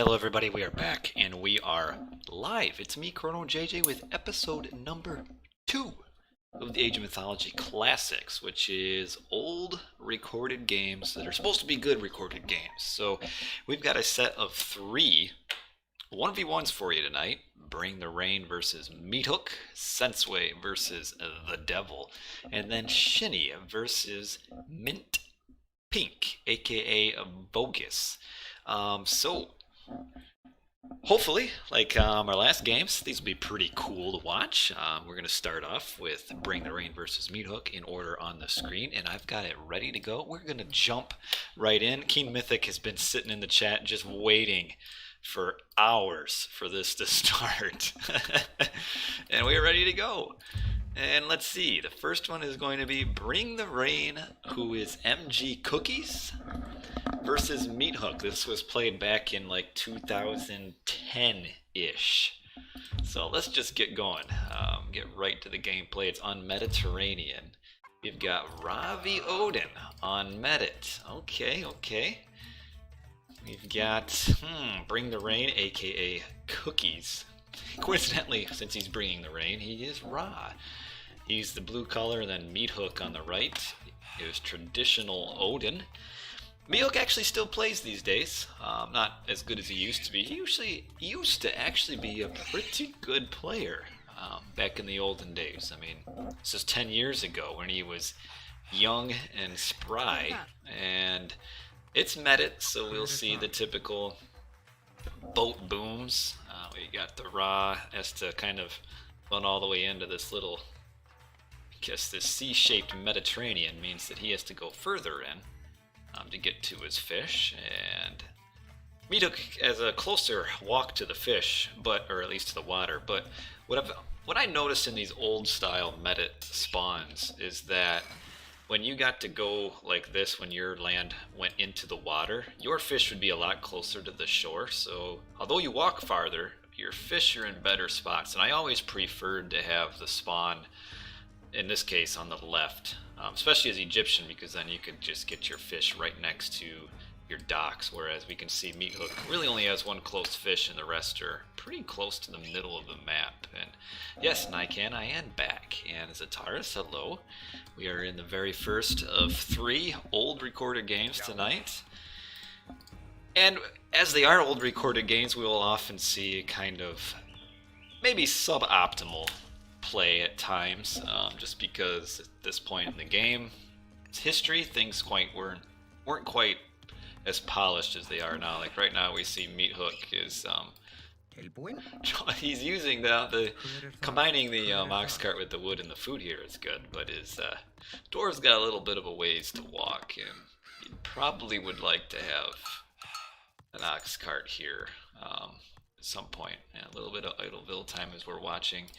Hello everybody, we are back and we are live. It's me, Chrono JJ, with episode number 2 of the Age of Mythology Classics, which is old recorded games that are supposed to be good recorded games. So we've got a set of 3 1v1s for you tonight. BringtheRain versus Meathook, Sensuy versus th3Devil, and then Shini versus Mint Pink, aka Vogus. So hopefully, like our last games, these will be pretty cool to watch. We're going to start off with BringtheRain versus Meathook in order on the screen, and I've got it ready to go. We're going to jump right in. King Mythic has been sitting in the chat just waiting for hours for this to start. And we're ready to go. And let's see, the first one is going to be BringtheRain, who is MG Cookies, versus Meathook. This was played back in like 2010-ish. So let's just get going. Get right to the gameplay. It's on Mediterranean. We've got Ravi Odin on Medit. Okay. We've got BringtheRain, aka Cookies. Coincidentally, since he's bringing the rain, he is Ra. He's the blue color, and then Meathook on the right is traditional Odin. Meathook actually still plays these days. Not as good as he used to be. He used to actually be a pretty good player back in the olden days. I mean, this is 10 years ago when he was young and spry. And it's Medit, so we'll see the typical boat booms. We got the Ra has to kind of run all the way into this little, I guess this C-shaped Mediterranean means that he has to go further in to get to his fish, and Meathook has a closer walk to the fish, or at least to the water. But what I noticed in these old style Medit spawns is that when you got to go like this, when your land went into the water, your fish would be a lot closer to the shore. So although you walk farther, your fish are in better spots. And I always preferred to have the spawn, in this case, on the left, especially as Egyptian, because then you could just get your fish right next to your docks. Whereas we can see Meathook really only has one close fish, and the rest are pretty close to the middle of the map. And yes, I am back. And Zataris, hello. We are in the very first of 3 old recorded games tonight. And as they are old recorded games, we will often see kind of maybe suboptimal play at times, just because at this point in the game, it's history, things weren't quite as polished as they are now. Like right now, we see Meathook is he's using the combining the ox cart with the wood and the food here is good, but his door's got a little bit of a ways to walk, and he probably would like to have an ox cart here at some point, and a little bit of Idleville time as we're watching.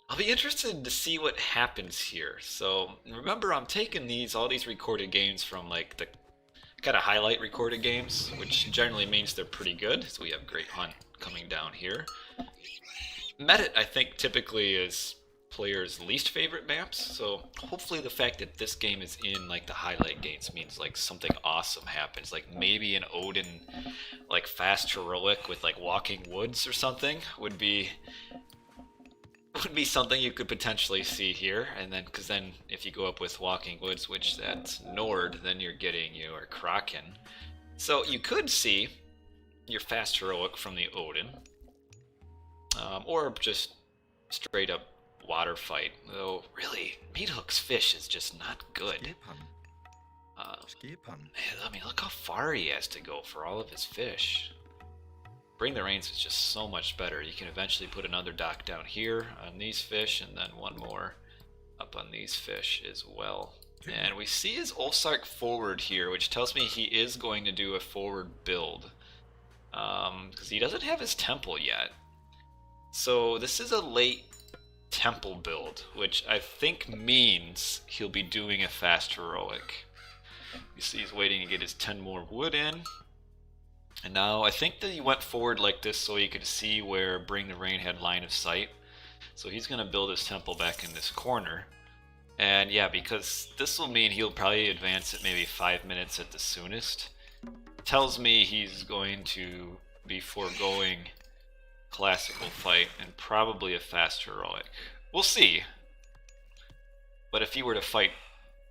I'll be interested to see what happens here. So remember, I'm taking all these recorded games from like the kind of highlight recorded games, which generally means they're pretty good. So we have Great Hunt coming down here. Medit, I think, typically is players' least favorite maps. So hopefully the fact that this game is in like the highlight games means like something awesome happens. Like maybe an Odin like fast heroic with like walking woods or something would be something you could potentially see here. And then, because then if you go up with Walking Woods, which that's Nord, then you're getting your Kraken. So you could see your fast heroic from the Odin, or just straight up water fight. Though really, Meathook's fish is just not good. I mean, look how far he has to go for all of his fish. BringtheRain is just so much better. You can eventually put another dock down here on these fish, and then one more up on these fish as well. And we see his Ulsark forward here, which tells me he is going to do a forward build, because he doesn't have his temple yet. So this is a late temple build, which I think means he'll be doing a fast heroic. You see he's waiting to get his 10 more wood in. And now I think that he went forward like this so he could see where BringtheRain had line of sight. So he's going to build his temple back in this corner. And yeah, because this will mean he'll probably advance at maybe 5 minutes at the soonest. tells me he's going to be foregoing classical fight and probably a fast heroic. We'll see. But if he were to fight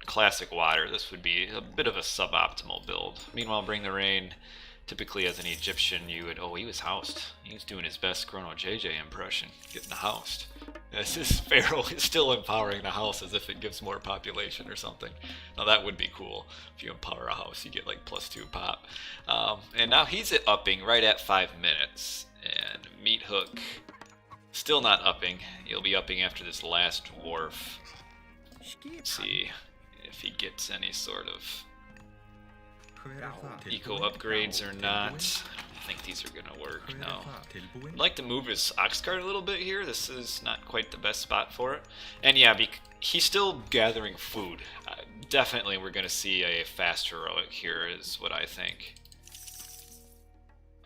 classic water, this would be a bit of a suboptimal build. Meanwhile, BringtheRain, typically as an Egyptian, you would... Oh, he was housed. He was doing his best Chrono JJ impression, getting the housed. This is Pharaoh is still empowering the house as if it gives more population or something. Now that would be cool. If you empower a house, you get like +2 pop. And now he's at upping right at 5 minutes. And Meathook still not upping. He'll be upping after this last wharf. Let's see if he gets any sort of eco upgrades or not. I think these are gonna work. No. I'd like to move his ox cart a little bit here. This is not quite the best spot for it. And yeah, he's still gathering food. Definitely we're gonna see a fast heroic here is what I think.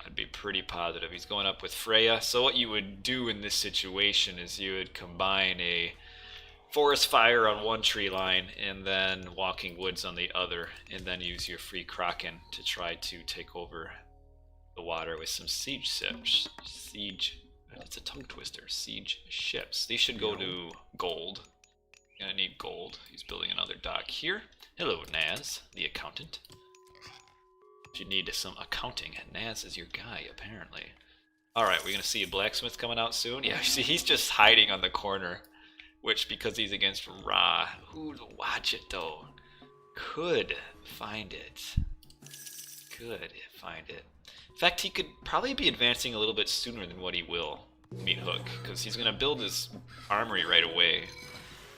I'd be pretty positive. He's going up with Freya. So what you would do in this situation is you would combine a forest fire on one tree line and then walking woods on the other, and then use your free Kraken to try to take over the water with some siege ships. It's a tongue twister. Siege ships. These should go to gold. Gonna need gold. He's building another dock here. Hello, Naz, the accountant. You need some accounting. Naz is your guy, apparently. Alright, we're gonna see a blacksmith coming out soon. Yeah, see, he's just hiding on the corner. Which, because he's against Ra, who'd watch it though? Could find it. Could find it. In fact, he could probably be advancing a little bit sooner than what he will, Meathook, because he's going to build his armory right away,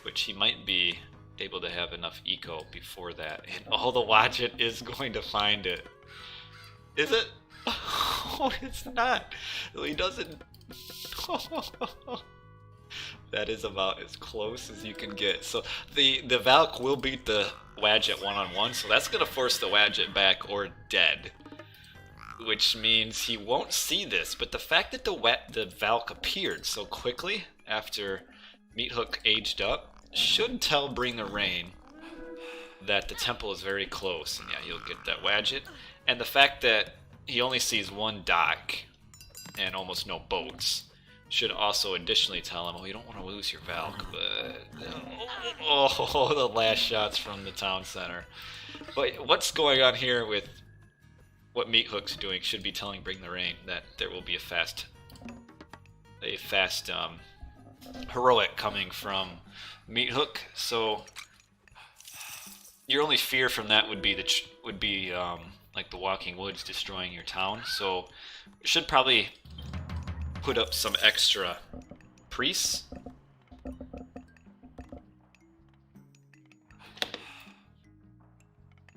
which he might be able to have enough eco before that. And oh, the Watchet is going to find it. Is it? Oh, it's not. He doesn't. That is about as close as you can get. So the Valk will beat the Wadjet one-on-one, so that's going to force the Wadjet back or dead. Which means he won't see this, but the fact that the Valk appeared so quickly after Meathook aged up should tell BringtheRain that the temple is very close, and yeah, you'll get that Wadjet. And the fact that he only sees one dock and almost no boats should also additionally tell him, oh, you don't want to lose your Valk, but... Oh, the last shots from the town center. But what's going on here with what Meathook's doing should be telling BringtheRain that there will be a fast heroic coming from Meathook. So your only fear from that would be like the Walking Woods destroying your town. So we should probably put up some extra priests.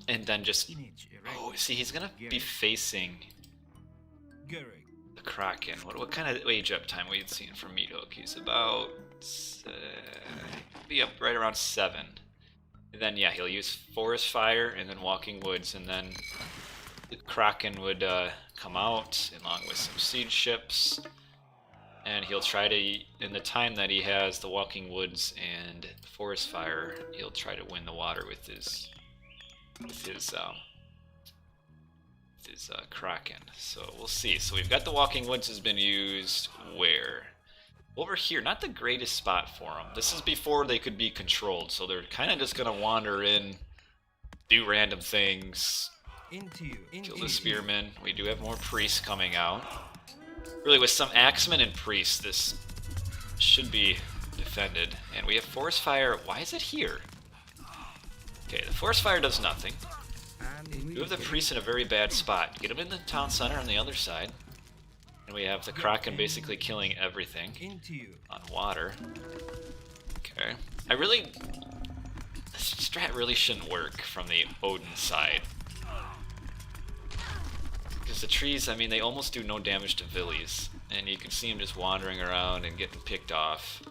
And then just... Oh, see, he's gonna be facing the Kraken. What kind of age up time we've seen from Meathook? He's about... be up right around 7. And then, yeah, he'll use Forest Fire and then Walking Woods, and then the Kraken would come out along with some siege ships. And he'll try to, in the time that he has the Walking Woods and Forest Fire, he'll try to win the water with his Kraken. So we'll see. So we've got the Walking Woods has been used where? Over here, not the greatest spot for them. This is before they could be controlled, so they're kind of just going to wander in, do random things, kill the spearmen. We do have more priests coming out. Really, with some axemen and priests, this should be defended. And we have Forest Fire. Why is it here? Okay, the Forest Fire does nothing. We have the priests in a very bad spot. Get them in the town center on the other side. And we have the Kraken basically killing everything on water. Okay. This strat really shouldn't work from the Odin side. Because the trees, I mean, they almost do no damage to Villies. And you can see them just wandering around and getting picked off.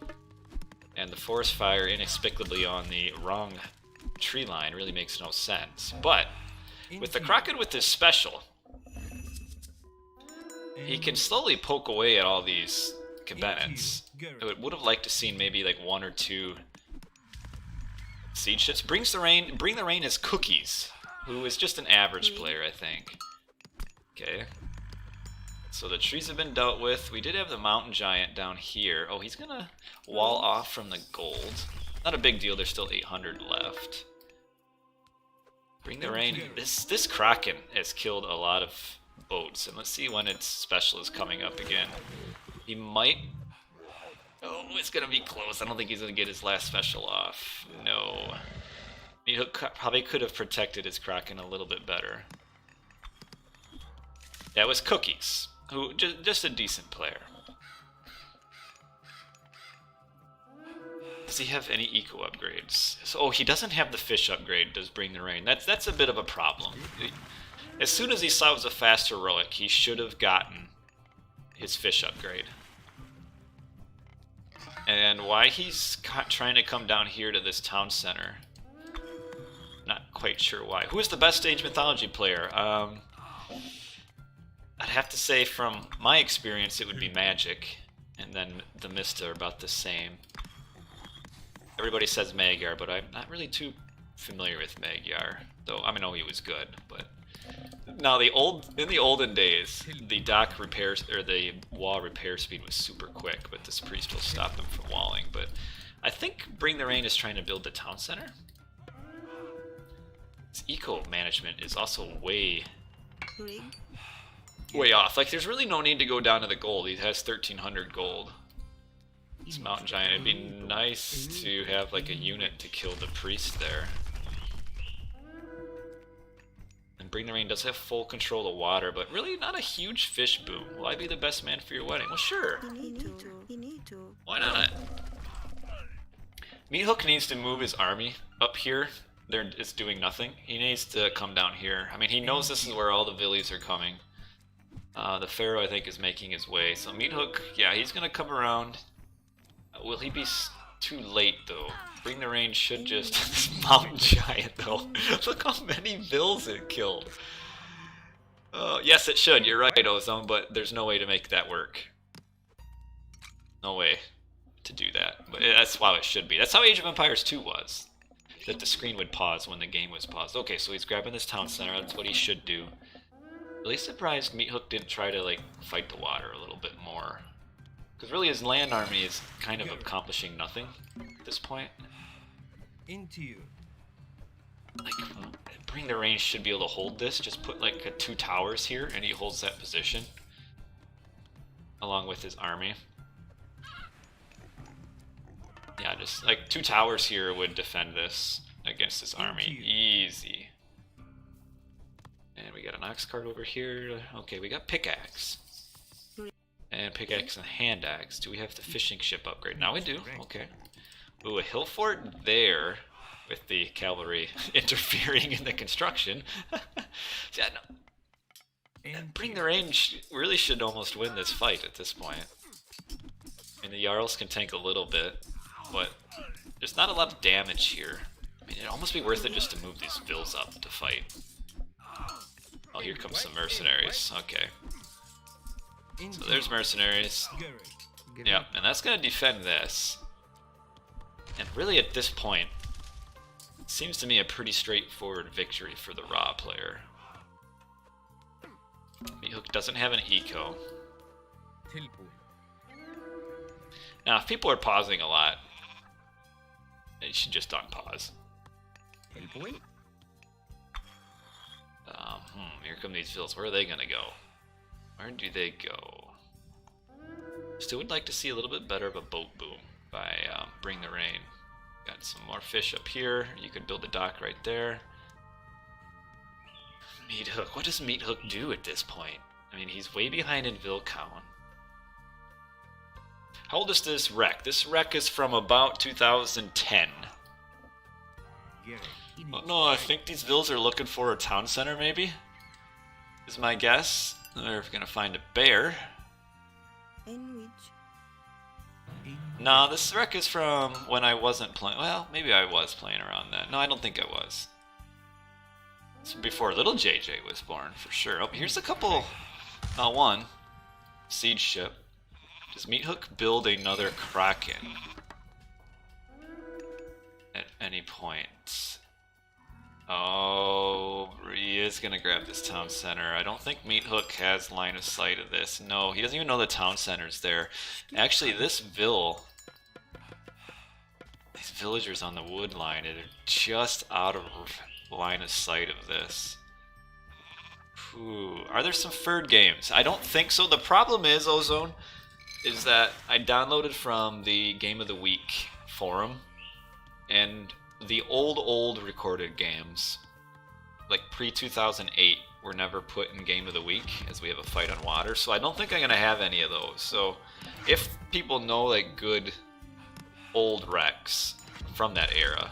And the Forest Fire inexplicably on the wrong tree line really makes no sense. But with the Kraken with his special, he can slowly poke away at all these cabinets. I would have liked to seen maybe like 1 or 2 siege ships. BringtheRain is Cookies, who is just an average player, I think. Okay. So the trees have been dealt with. We did have the mountain giant down here. Oh, he's gonna wall off from the gold. Not a big deal, there's still 800 left. Bring the rain. This Kraken has killed a lot of boats, and let's see when its special is coming up again. He might... Oh, it's gonna be close. I don't think he's gonna get his last special off. No. Meathook probably could have protected his Kraken a little bit better. That was Cookies, who just a decent player. Does he have any eco upgrades? So, oh, he doesn't have the fish upgrade, does Bring the Rain. That's a bit of a problem. As soon as he saw it was a fast heroic, he should have gotten his fish upgrade. And why he's trying to come down here to this town center, not quite sure why. Who is the best Age Mythology player? I'd have to say from my experience it would be Magic, and then the Mista are about the same. Everybody says Magyar, but I'm not really too familiar with Magyar, though I know he was good. But now in the olden days, the dock repairs or the wall repair speed was super quick, but this priest will stop him from walling. But I think Bring the Rain is trying to build the town center. His eco management is also way off. Like, there's really no need to go down to the gold. He has 1,300 gold. This mountain giant, it'd be nice to have like a unit to kill the priest there. And Bring the Rain does have full control of water, but really not a huge fish boom. Will I be the best man for your wedding? Well, sure. Why not? Meathook needs to move his army up here. It's doing nothing. He needs to come down here. I mean, he knows this is where all the villies are coming. The Pharaoh, I think, is making his way. So Meathook, yeah, he's gonna come around. Will he be too late, though? Bring the Rain should just... This mountain giant, though. Look how many vills it killed. Yes, it should. You're right, Ozone, but there's no way to make that work. No way to do that. But that's how it should be. That's how Age of Empires 2 was. That the screen would pause when the game was paused. Okay, so he's grabbing this town center. That's what he should do. Really surprised Meathook didn't try to, like, fight the water a little bit more. Because really his land army is kind of accomplishing nothing at this point. Like, Bring the Rain should be able to hold this. Just put like 2 towers here and he holds that position. Along with his army. Yeah, just like 2 towers here would defend this against this army. Easy. And we got an ox cart over here. Okay, we got pickaxe. And pickaxe and hand axe. Do we have the fishing ship upgrade? Now we do. Okay. Ooh, a hill fort there with the cavalry interfering in the construction. Yeah, no. Bring the Rain really should almost win this fight at this point. And the Jarls can tank a little bit, but there's not a lot of damage here. I mean, it'd almost be worth it just to move these vills up to fight. Oh, here comes some mercenaries. Okay. So there's mercenaries. Yep, and that's gonna defend this. And really at this point, it seems to me a pretty straightforward victory for the Raw player. Meathook doesn't have an eco. Now, if people are pausing a lot, you should just unpause. Here come these vills. Where are they gonna go? Where do they go? Still would like to see a little bit better of a boat boom by Bring the Rain. Got some more fish up here. You could build a dock right there. Meathook. What does Meathook do at this point? I mean, he's way behind in vill count. How old is this wreck? This wreck is from about 2010. Oh, no, I think these vills are looking for a town center, maybe? Is my guess. They're gonna find a bear. No, this wreck is from when I wasn't playing. Well, maybe I was playing around then. No, I don't think I was. It's before little JJ was born, for sure. Oh, here's a couple. One. Siege ship. Does Meathook build another Kraken? At any point? Oh, yeah. is gonna grab this town center. I don't think Meathook has line of sight of this. No, he doesn't even know the town center's there. Actually, these villagers on the wood line are just out of line of sight of this. Ooh, are there some Ferd games? I don't think so. The problem is, Ozone, is that I downloaded from the Game of the Week forum, and the old recorded games, like pre-2008, were never put in Game of the Week, as we have a fight on water, so I don't think I'm going to have any of those. So if people know like good old Rex from that era,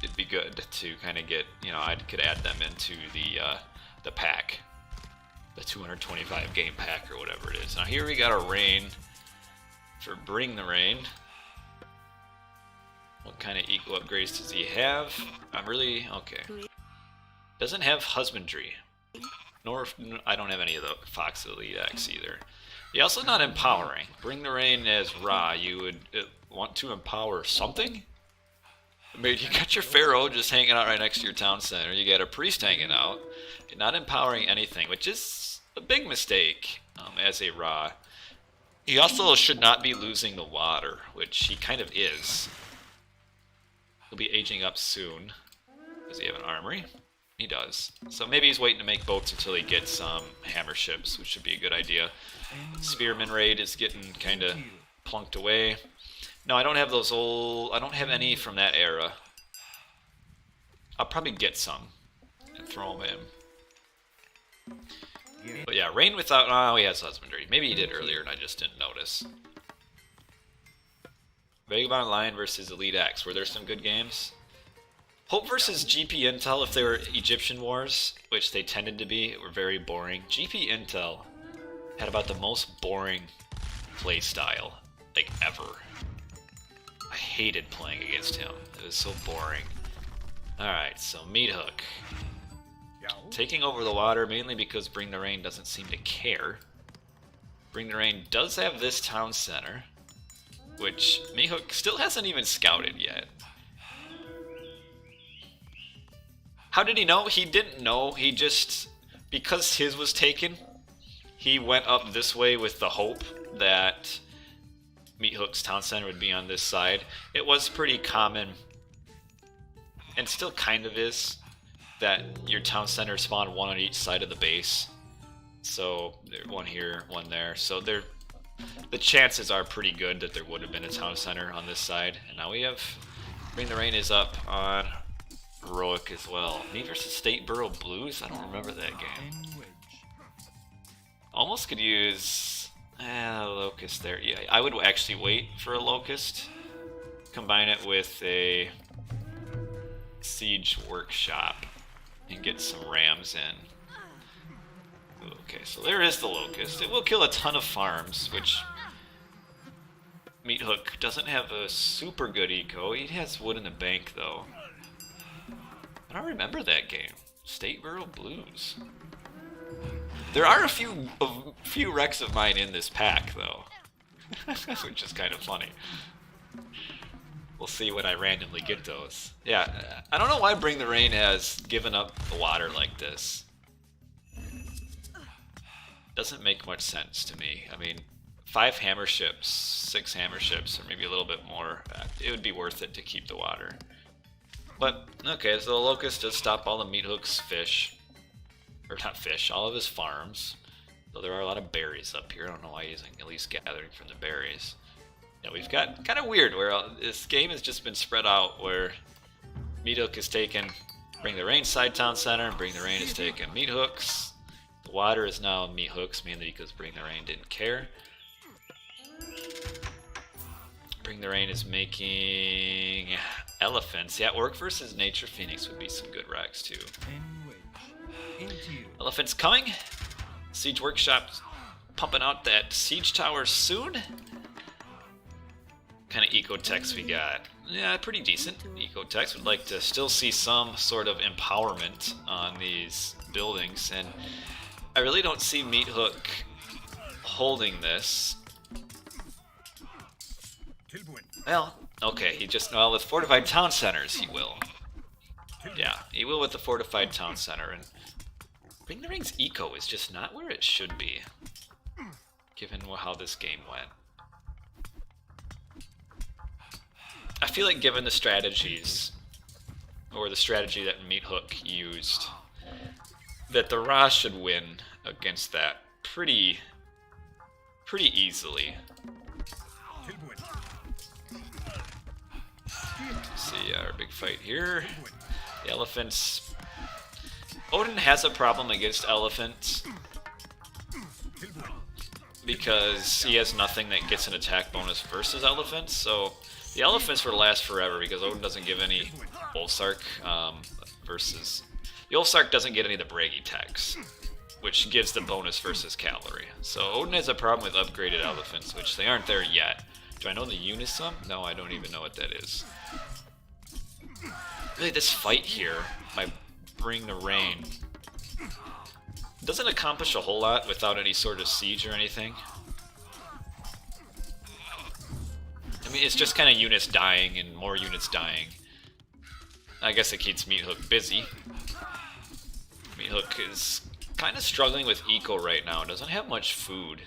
it'd be good to kind of get, you know, I could add them into the pack, the 225 game pack or whatever it is. Now here we got a rain for BringtheRain. What kind of eco upgrades does he have? I'm really okay. Doesn't have husbandry, nor I don't have any of the Fox Elite X either. He also not empowering. BringtheRain as Ra, you would want to empower something. I mean, you got your Pharaoh just hanging out right next to your town center. You got a priest hanging out. You're not empowering anything, which is a big mistake as a Ra. He also should not be losing the water, which he kind of is. He'll be aging up soon. Does he have an armory? He does. So maybe he's waiting to make boats until he gets hammer ships, which should be a good idea. Spearman raid is getting kind of plunked away. No, I don't have those old... I don't have any from that era. I'll probably get some and throw them in. But yeah, rain without... Oh, he has husbandry. Maybe he did earlier and I just didn't notice. Vagabond Lion versus Elite X. Were there some good games? Hope versus GP Intel, if they were Egyptian wars, which they tended to be, were very boring. GP Intel had about the most boring play style, like, ever. I hated playing against him. It was so boring. Alright, so Meathook. Taking over the water, mainly because BringtheRain doesn't seem to care. BringtheRain does have this town center, which Meathook still hasn't even scouted yet. How did he know? He didn't know. He just, because his was taken, he went up this way with the hope that Meathook's town center would be on this side. It was pretty common, and still kind of is, that your town center spawned one on each side of the base. So, one here, one there. So the chances are pretty good that there would have been a town center on this side. And now we have, BringtheRain is up on Heroic as well. Me versus State Borough Blues? I don't remember that game. Almost could use Locust there. Yeah, I would actually wait for a Locust. Combine it with a Siege Workshop and get some Rams in. Okay, so there is the Locust. It will kill a ton of farms, which Meathook doesn't have a super good eco. He has wood in the bank though. I don't remember that game. State Borough Blues. There are a few wrecks of mine in this pack, though. Which is kind of funny. We'll see when I randomly get those. Yeah, I don't know why BringtheRain has given up the water like this. Doesn't make much sense to me. I mean, 5 hammer ships, 6 hammer ships, or maybe a little bit more. It would be worth it to keep the water. But, okay, so the Locust does stop all the Meathook's fish. Or not fish, all of his farms. Though there are a lot of berries up here. I don't know why he's at least gathering from the berries. Yeah, we've got kind of weird where this game has just been spread out where Meathook is taken BringtheRain side town center, and BringtheRain is taken Meathook's. The water is now Meathook's, mainly because BringtheRain didn't care. BringtheRain is making elephants. Yeah, Orc versus Nature Phoenix would be some good wrecks too. Elephants coming. Siege Workshop pumping out that siege tower soon. Kind of eco-techs we got. Yeah, pretty decent eco-techs. Would like to still see some sort of empowerment on these buildings, and I really don't see Meathook holding this. Well, okay, he just, well, with fortified town centers, he will. Yeah, he will with the fortified town center, and BringtheRain's eco is just not where it should be, given how this game went. I feel like given the strategies, or the strategy that Meathook used, that the Ra should win against that pretty easily. See our big fight here. The elephants. Odin has a problem against elephants because he has nothing that gets an attack bonus versus elephants. So the elephants will last forever because Odin doesn't give any Ulfsark versus the Ulfsark doesn't get any of the Bragi techs, which gives the bonus versus cavalry. So Odin has a problem with upgraded elephants, which they aren't there yet. Do I know the Unisum? No, I don't even know what that is. Really, this fight here by BringtheRain doesn't accomplish a whole lot without any sort of siege or anything. I mean, it's just kind of units dying and more units dying. I guess it keeps Meathook busy. Meathook is kind of struggling with eco right now. Doesn't have much food.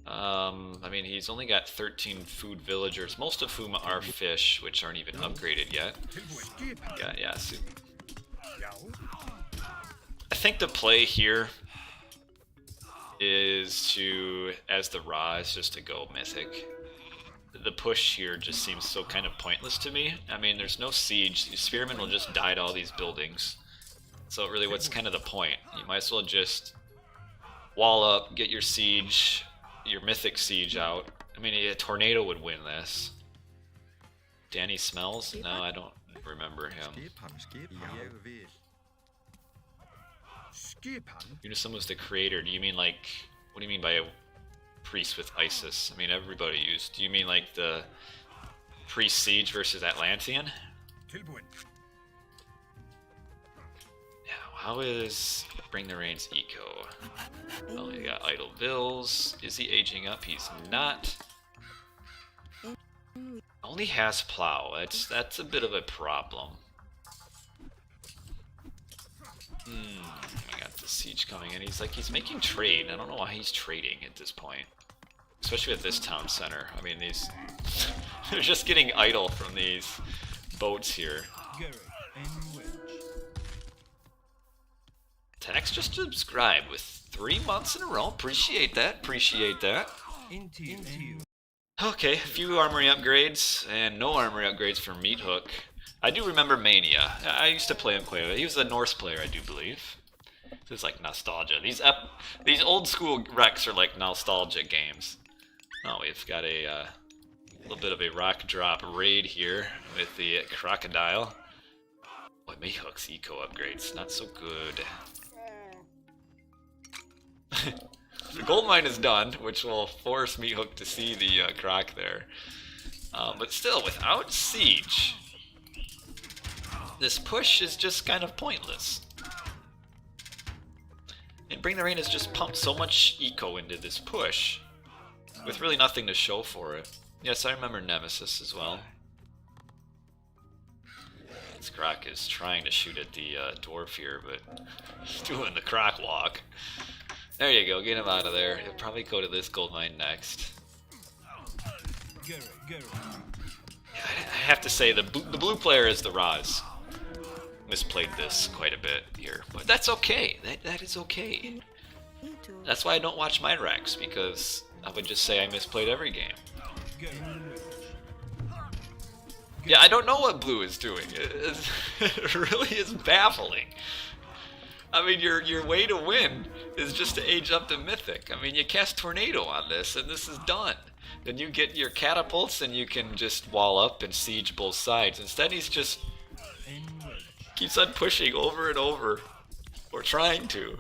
I mean, he's only got 13 food villagers, most of whom are fish, which aren't even upgraded yet. Yeah, so I think the play here is to, as the Ra, is just to go Mythic. The push here just seems so kind of pointless to me. I mean, there's no siege. The Spearmen will just die to all these buildings. So really, what's kind of the point? You might as well just wall up, get your siege, your Mythic siege out. I mean, a tornado would win this. Danny Smells? No, I don't remember him. Unisum was the creator. Do you mean like, what do you mean by a priest with Isis? I mean, everybody used. Do you mean like the priest siege versus Atlantean? Yeah, how is BringtheRain's eco? Well, he got idle bills. Is he aging up? He's not. Only has plow. That's a bit of a problem. I got the siege coming in. He's making trade. I don't know why he's trading at this point. Especially at this town center. I mean, they're just getting idle from these boats here. Tax just subscribed with 3 months in a row. Appreciate that. Appreciate that. Okay, a few armory upgrades and no armory upgrades for Meathook. I do remember Mania. I used to play him quite a bit. He was a Norse player, I do believe. This is like nostalgia. These old school wrecks are like nostalgia games. Oh, we've got a little bit of a rock drop raid here with the crocodile. Boy, Meathook's eco upgrades, not so good. The gold mine is done, which will force Meathook to see the croc there. But still, without siege, this push is just kind of pointless. And BringtheRain has just pumped so much eco into this push, with really nothing to show for it. Yes, I remember Nemesis as well. This croc is trying to shoot at the dwarf here, but he's doing the croc walk. There you go, get him out of there. He'll probably go to this gold mine next. Yeah, I have to say, the blue player is the Raz. Misplayed this quite a bit here, but that's okay. That is okay. That's why I don't watch my Rex, because I would just say I misplayed every game. Yeah, I don't know what blue is doing. It really is baffling. I mean, your way to win is just to age up to Mythic. I mean, you cast Tornado on this, and this is done. Then you get your catapults, and you can just wall up and siege both sides. Instead, he's just keeps on pushing over and over, or trying to.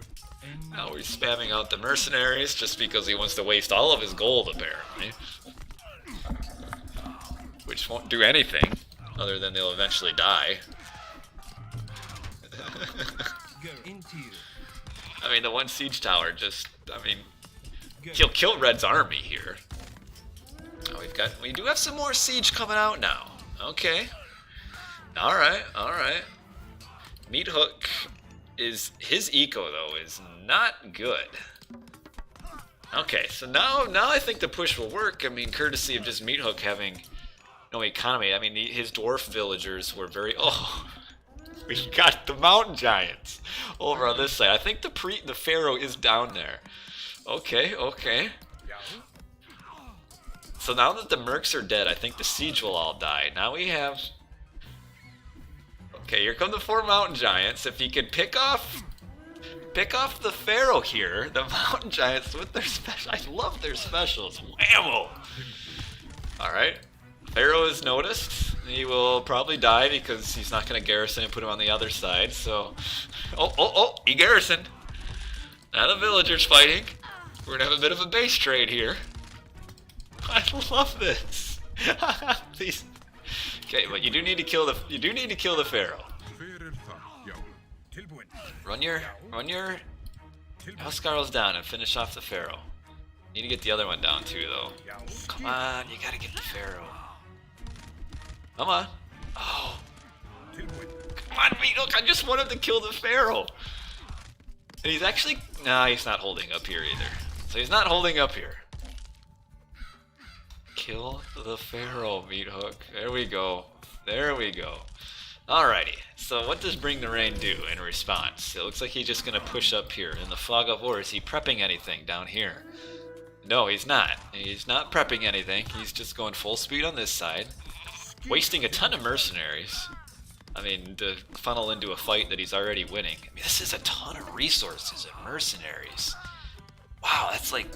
Now he's spamming out the mercenaries just because he wants to waste all of his gold, apparently. Which won't do anything, other than they'll eventually die. I mean, the one siege tower just, I mean, he'll kill Red's army here. Oh, we do have some more siege coming out now. Okay. Alright, alright. Meathook is his eco though is not good. Okay, so now I think the push will work. I mean, courtesy of just Meathook having no economy. I mean, his dwarf villagers were very. Oh, we got the mountain giants over on this side. I think the pharaoh is down there. Okay, okay. So now that the mercs are dead, I think the siege will all die. Now we have. Okay, here come the 4 mountain giants. If he could pick off the pharaoh here, the mountain giants with their special. I love their specials. Whammo! Alright. Pharaoh is noticed. He will probably die because he's not going to garrison and put him on the other side, so. Oh, he garrisoned. Now the villagers fighting. We're going to have a bit of a base trade here. I love this. Please. Okay, but you do need to kill the pharaoh. Run your Huskarls down and finish off the pharaoh. Need to get the other one down too, though. Come on, you gotta get the pharaoh. Come on. Oh. Come on, Meathook, I just want him to kill the pharaoh. And he's actually, nah, he's not holding up here either. So he's not holding up here. Kill the pharaoh, Meathook. There we go. There we go. Alrighty, so what does BringtheRain do in response? It looks like he's just going to push up here. In the fog of war, is he prepping anything down here? No, he's not. He's not prepping anything. He's just going full speed on this side. Wasting a ton of mercenaries. I mean, to funnel into a fight that he's already winning. I mean, this is a ton of resources and mercenaries. Wow, that's like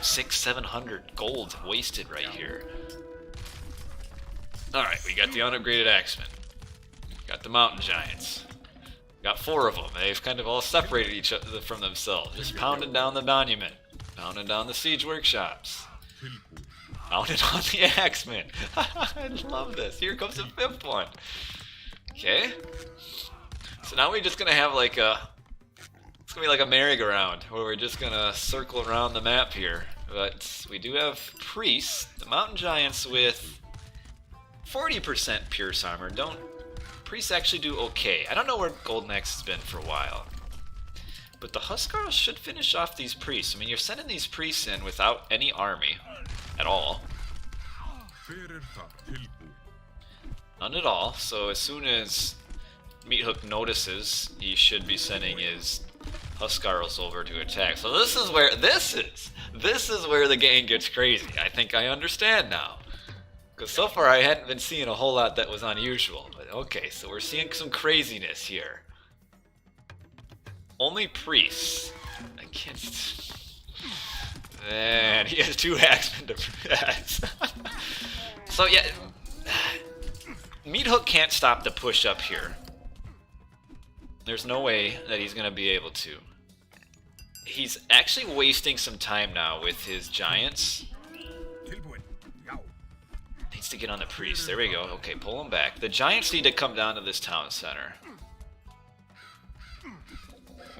600-700 gold wasted right here. Alright, we got the unupgraded axemen. Got the mountain giants. Got 4 of them. They've kind of all separated each other from themselves. Just pounding down the monument. Pounding down the siege workshops. Pounding on the axemen. I love this. Here comes the 5th one. Okay. So now we're just gonna have like a... It's gonna be like a merry-go-round, where we're just gonna circle around the map here. But we do have priests. The mountain giants with 40% pierce armor don't... Priests actually do okay. I don't know where Golden Axe has been for a while. But the Huskarls should finish off these priests. I mean, you're sending these priests in without any army at all. None at all. So as soon as Meathook notices, he should be sending his Huskarls over to attack. So this is where the game gets crazy. I think I understand now. Because so far I hadn't been seeing a whole lot that was unusual. But okay, so we're seeing some craziness here. Only priests against... Man, he has 2 axemen to press. So yeah, Meathook can't stop the push up here. There's no way that he's going to be able to. He's actually wasting some time now with his giants. Needs to get on the priest. There we go. Okay, pull him back. The giants need to come down to this town center.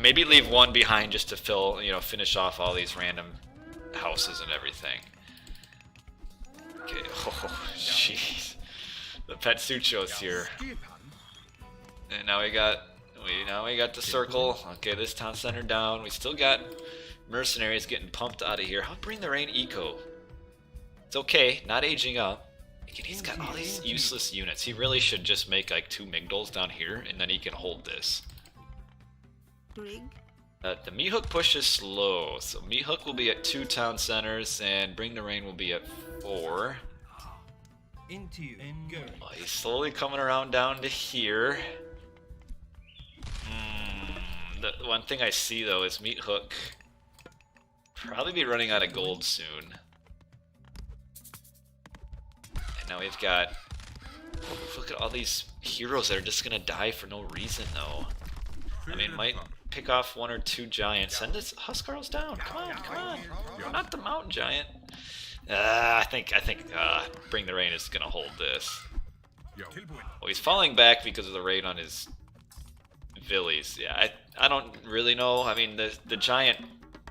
Maybe leave one behind just to fill, finish off all these random houses and everything. Okay. Oh, jeez. The Petsucho's here. And now we got the circle. Okay, this town center down. We still got mercenaries getting pumped out of here. How BringtheRain eco? It's okay, not aging up. Again, he's got all these useless units. He really should just make like 2 Migdols down here, and then he can hold this. The Meathook push is slow, so Meathook will be at 2 town centers, and BringtheRain will be at 4. Oh, he's slowly coming around down to here. The one thing I see though is Meathook probably be running out of gold soon. And now we've got... Look at all these heroes that are just gonna die for no reason though. I mean, might pick off 1 or 2 giants. Send this Huskarls down. Come on, come on. Not the mountain giant. I think BringtheRain is gonna hold this. Well, he's falling back because of the raid on his Villies. Yeah, I don't really know. I mean, the giant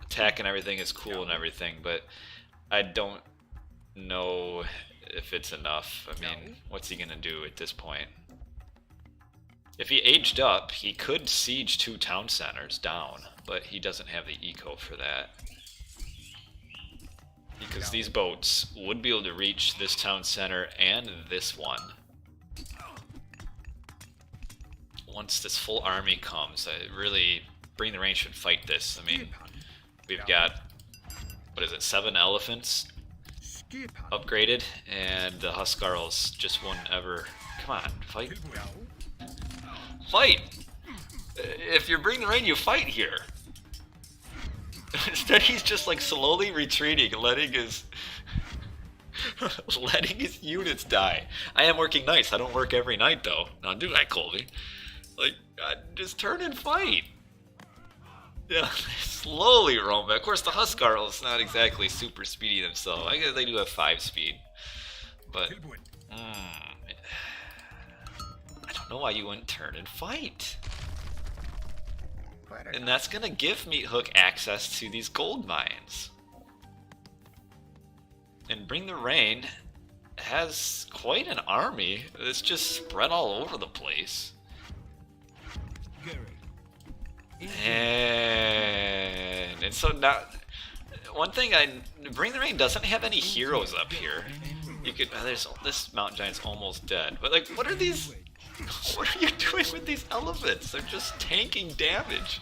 attack and everything is cool and everything, but I don't know if it's enough. I mean, what's he gonna do at this point? If he aged up, he could siege 2 town centers down, but he doesn't have the eco for that. Because these boats would be able to reach this town center and this one. Once this full army comes, really, BringtheRain should fight this. I mean, we've got, what is it, 7 elephants upgraded, and the Huskarls just won't ever... Come on, fight. Fight! If you're BringtheRain, you fight here. Instead, he's just like slowly retreating, letting his units die. I am working nights. I don't work every night though. Now do I, Colby? Like, just turn and fight. Yeah, slowly roam back. Of course, the Huskarls not exactly super speedy themselves. I guess they do have 5 speed, but I don't know why you wouldn't turn and fight. And that's gonna give Meathook access to these gold mines. And BringtheRain has quite an army that's just spread all over the place. And so now, one thing BringtheRain doesn't have any heroes up here. You could, this mountain giant's almost dead. But like, what are these? What are you doing with these elephants? They're just tanking damage,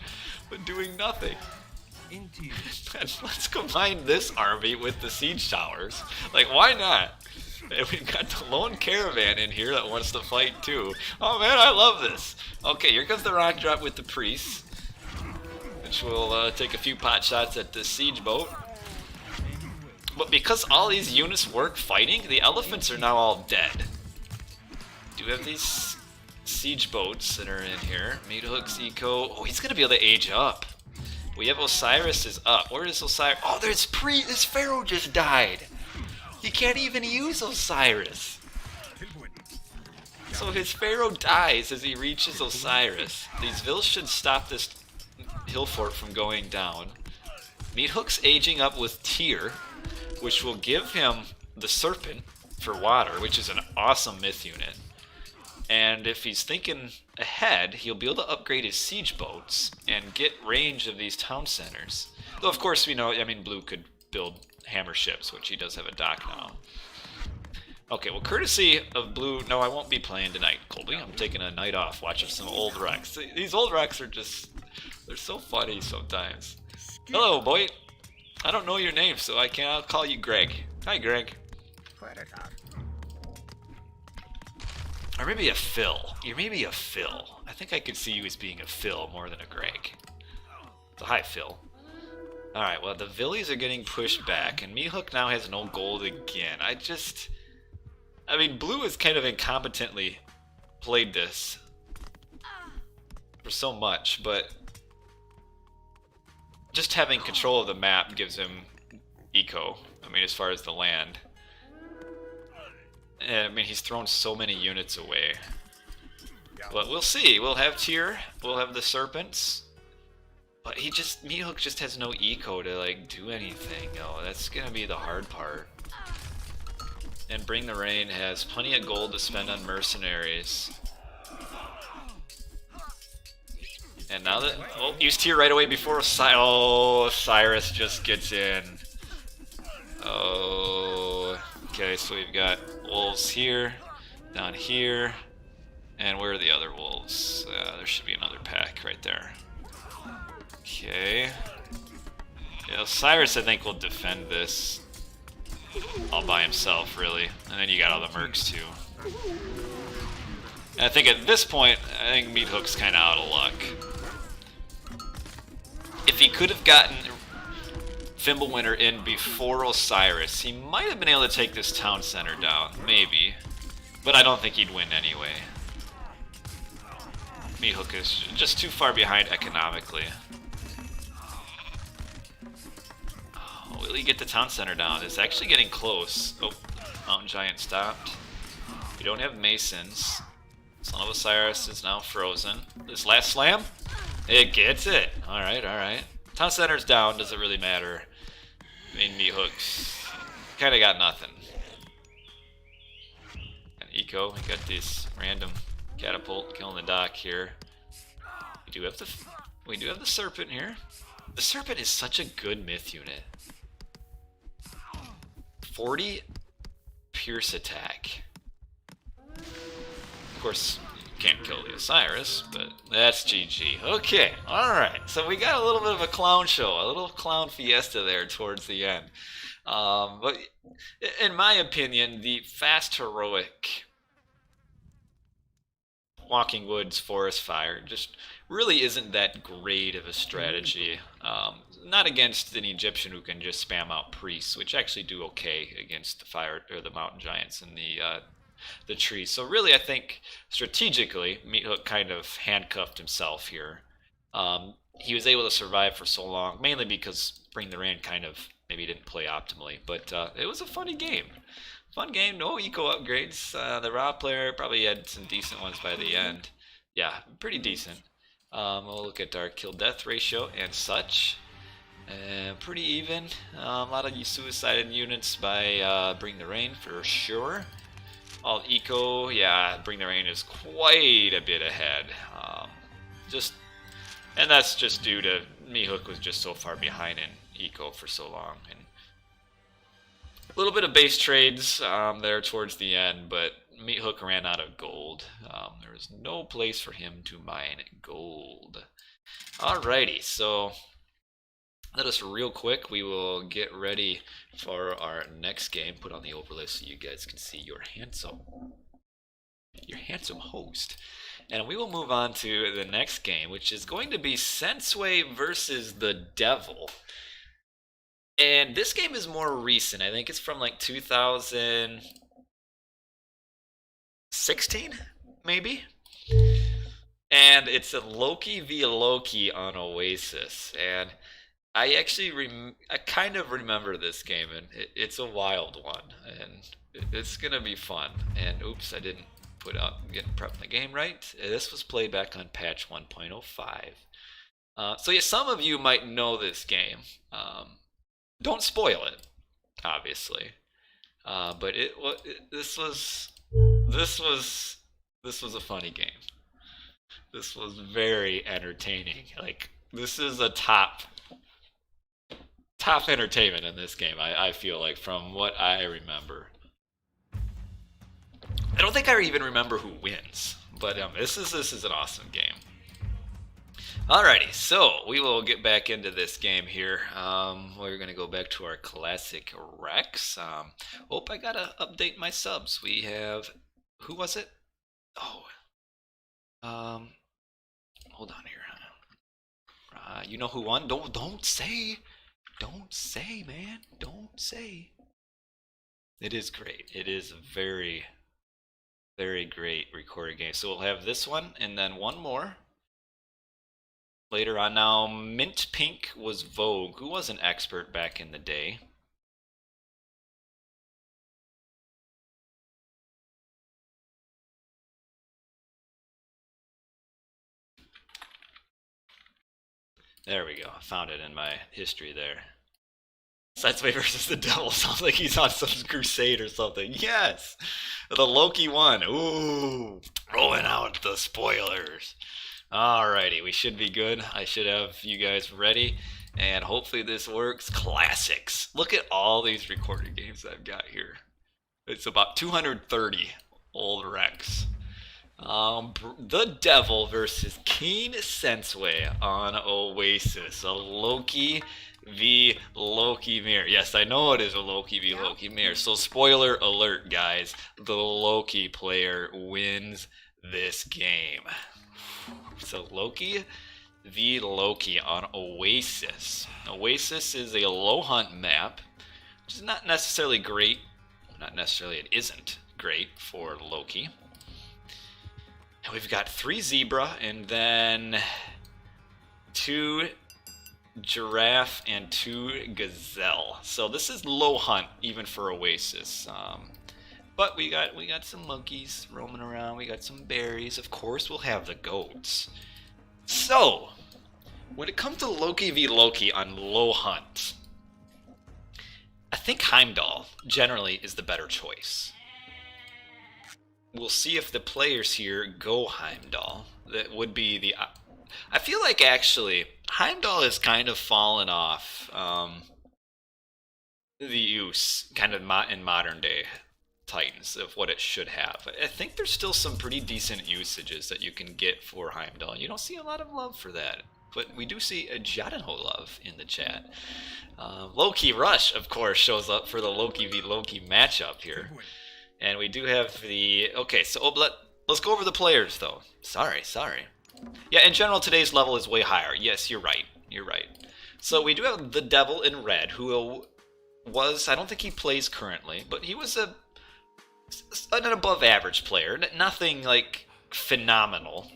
but doing nothing. And let's combine this army with the siege towers. Like, why not? And we've got the lone caravan in here that wants to fight too. Oh man, I love this. Okay, here comes the rock drop with the priests, which will take a few pot shots at the siege boat. But because all these units work fighting, the elephants are now all dead. Do we have these siege boats that are in here? Meathook's eco. Oh, he's gonna be able to age up. We have Osiris is up. Where is Osiris? Oh, this pharaoh just died. You can't even use Osiris. So his pharaoh dies as he reaches Osiris. These vills should stop this hill fort from going down. Meathook's aging up with Tyr, which will give him the serpent for water, which is an awesome myth unit. And if he's thinking ahead, he'll be able to upgrade his siege boats and get range of these town centers. Though, of course, we know, I mean, Blue could build hammer ships, which he does have a dock now. Okay, well, courtesy of Blue, no, I won't be playing tonight, Colby. I'm taking a night off watching some old wrecks. These old wrecks are just, they're so funny sometimes. Hello, boy. I don't know your name, so I'll call you Greg. Hi, Greg. Or maybe a Phil. You're maybe a Phil. I think I could see you as being a Phil more than a Greg. So hi, Phil. Alright, well, the Villies are getting pushed back, and Meathook now has no gold again. I mean, Blue has kind of incompetently played this for so much, but just having control of the map gives him eco. I mean, as far as the land. I mean, he's thrown so many units away. But we'll see. We'll have Tyr. We'll have the serpents. But Meathook just has no eco to, like, do anything. Oh, that's gonna be the hard part. And BringtheRain has plenty of gold to spend on mercenaries. And now that... Oh, use Tyr right away before Osiris just gets in. Oh... Okay, so we've got wolves here, down here, and where are the other wolves? There should be another pack right there. Okay. Yeah, Osiris, I think, will defend this all by himself, really. And then you got all the mercs, too. And I think at this point, I think Meathook's kind of out of luck. If he could have gotten Fimbulwinter in before Osiris, he might have been able to take this town center down, maybe. But I don't think he'd win anyway. Meathook is just too far behind economically. Oh, will he get the town center down? It's actually getting close. Oh, Mountain Giant stopped. We don't have Masons. Son of Osiris is now frozen. This last slam? It gets it. Alright, alright. Town center's down, doesn't really matter. I mean, Meathook's kind of got nothing. And eco, we got these random Catapult, killing the dock here. We do have the Serpent here. The Serpent is such a good myth unit. 40 pierce attack. Of course, you can't kill the Osiris, but that's GG. Okay, alright. So we got a little bit of a clown show, a little clown fiesta there towards the end. But in my opinion, the fast heroic Walking Woods Forest Fire just really isn't that great of a strategy. Not against an Egyptian who can just spam out priests, which actually do okay against the fire or the mountain giants and the trees. So really, I think strategically, Meathook kind of handcuffed himself here. He was able to survive for so long, mainly because BringtheRain kind of maybe didn't play optimally, but it was a funny game. Fun game, no eco upgrades. The raw player probably had some decent ones by the end. Yeah, pretty decent. We'll look at our kill-death ratio and such. Pretty even. A lot of suicided units by BringtheRain for sure. All eco, yeah, BringtheRain is quite a bit ahead. And that's just due to Meathook was just so far behind in eco for so long. And a little bit of base trades there towards the end, but Meathook ran out of gold. There was no place for him to mine gold. Alrighty, so let us real quick, we will get ready for our next game. Put on the overlay so you guys can see your handsome host. And we will move on to the next game, which is going to be Sensuy versus th3Devil. And this game is more recent. I think it's from like 2016, maybe? And it's a Loki v Loki on Oasis. And I actually, I kind of remember this game, and it's a wild one. And it's going to be fun. And oops, I didn't get prepping the game right. This was played back on patch 1.05. So yeah, some of you might know this game. Don't spoil it, obviously. But this was a funny game. This was very entertaining. Like, this is a top entertainment in this game. I feel like, from what I remember. I don't think I even remember who wins, but this is an awesome game. Alrighty, so we will get back into this game here. We're going to go back to our classic Rex. I gotta update my subs. We have, who was it? Oh, hold on here. You know who won? Don't say, man. Don't say. It is great. It is a very, very great recorded game. So we'll have this one and then one more later on. Now, Mint Pink was Vogue, who was an expert back in the day. There we go. I found it in my history there. Sensuy versus th3Devil sounds like he's on some crusade or something. Yes! The Loki one. Ooh! Rolling out the spoilers. Alrighty, we should be good. I should have you guys ready, and hopefully this works. Classics. Look at all these recorded games I've got here. It's about 230 old Rex. th3Devil versus King Sensuy on Oasis. A Loki v Loki mirror. Yes, I know it is a Loki v Loki mirror. So spoiler alert, guys. The Loki player wins this game. So Loki v Loki on Oasis. Oasis is a low hunt map, which is not necessarily great. Not necessarily, it isn't great for Loki. And we've got 3 zebra and then 2 giraffe and 2 gazelle. So this is low hunt even for Oasis. But we got some monkeys roaming around. We got some berries. Of course, we'll have the goats. So when it comes to Loki v Loki on low hunt, I think Heimdall generally is the better choice. we'll see if the players here go Heimdall. That would be the. I feel like actually Heimdall has kind of fallen off the use kind of in modern day Titans of what it should have. I think there's still some pretty decent usages that you can get for Heimdall. You don't see a lot of love for that, but we do see a Jadenho love in the chat. Loki Rush, of course, shows up for the Loki v Loki matchup here. And we do have the... Okay, so let's go over the players, though. Sorry. Yeah, in general, today's level is way higher. Yes, you're right. So we do have the Devil in red, who was... I don't think he plays currently, but he was an above-average player. Nothing, like, phenomenal,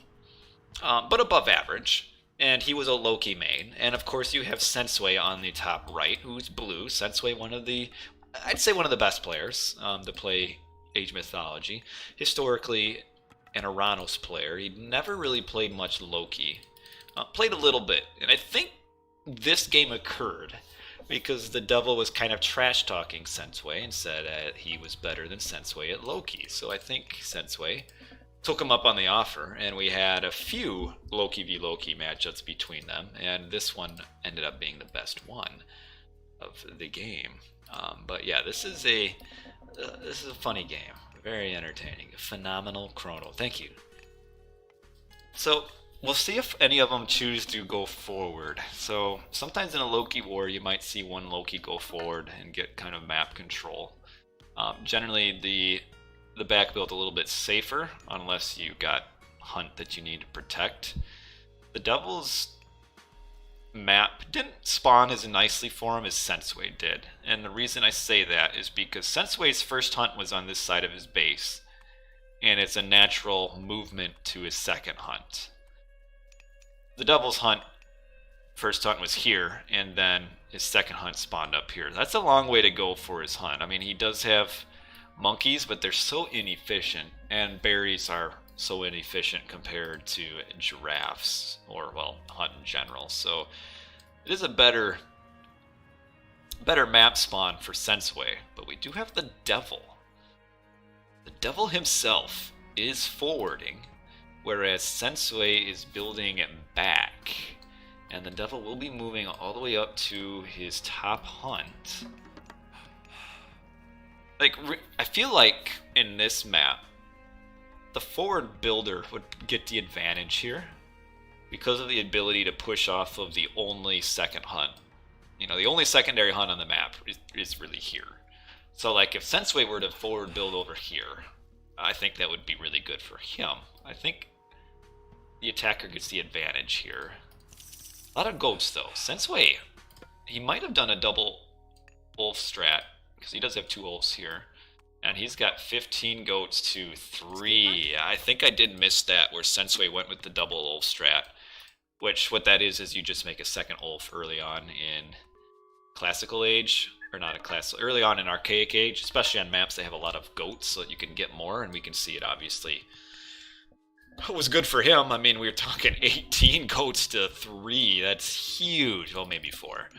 but above average. And he was a Loki main. And, of course, you have Sensuy on the top right, who's blue. Sensuy, I'd say one of the best players to play Age Mythology. Historically, an Uranus player. He never really played much Loki. Played a little bit. And I think this game occurred because the Devil was kind of trash-talking Sensuy and said he was better than Sensuy at Loki. So I think Sensuy took him up on the offer, and we had a few Loki v Loki matchups between them, and this one ended up being the best one of the game. But yeah, this is a funny game, very entertaining, a phenomenal chrono. Thank you. So we'll see if any of them choose to go forward. So sometimes in a Loki war, you might see one Loki go forward and get kind of map control. Generally, the back built a little bit safer, unless you got hunt that you need to protect. The Devil's map didn't spawn as nicely for him as Sensuy did. And the reason I say that is because Sensuy's first hunt was on this side of his base, and it's a natural movement to his second hunt. The Devil's first hunt was here, and then his second hunt spawned up here. That's a long way to go for his hunt. I mean, he does have monkeys, but they're so inefficient, and berries are so inefficient compared to giraffes, or, well, hunt in general. So it is a better map spawn for Sensuy, but we do have the Devil. The Devil himself is forwarding, whereas Sensuy is building it back, and the Devil will be moving all the way up to his top hunt. Like, I feel like in this map, the forward builder would get the advantage here because of the ability to push off of the only second hunt. You know, the only secondary hunt on the map is really here. So, like, if Sensuy were to forward build over here, I think that would be really good for him. I think the attacker gets the advantage here. A lot of goats, though. Sensuy, he might have done a double wolf strat, because he does have 2 wolves here. And he's got 15 goats to 3. I think I did miss that, where Sensuy went with the double wolf strat. Which, what that is you just make a second wolf early on in classical age. Or not a classical, early on in archaic age. Especially on maps they have a lot of goats, so that you can get more, and we can see it obviously. It was good for him. I mean, we were talking 18 goats to 3. That's huge. Well, maybe 4.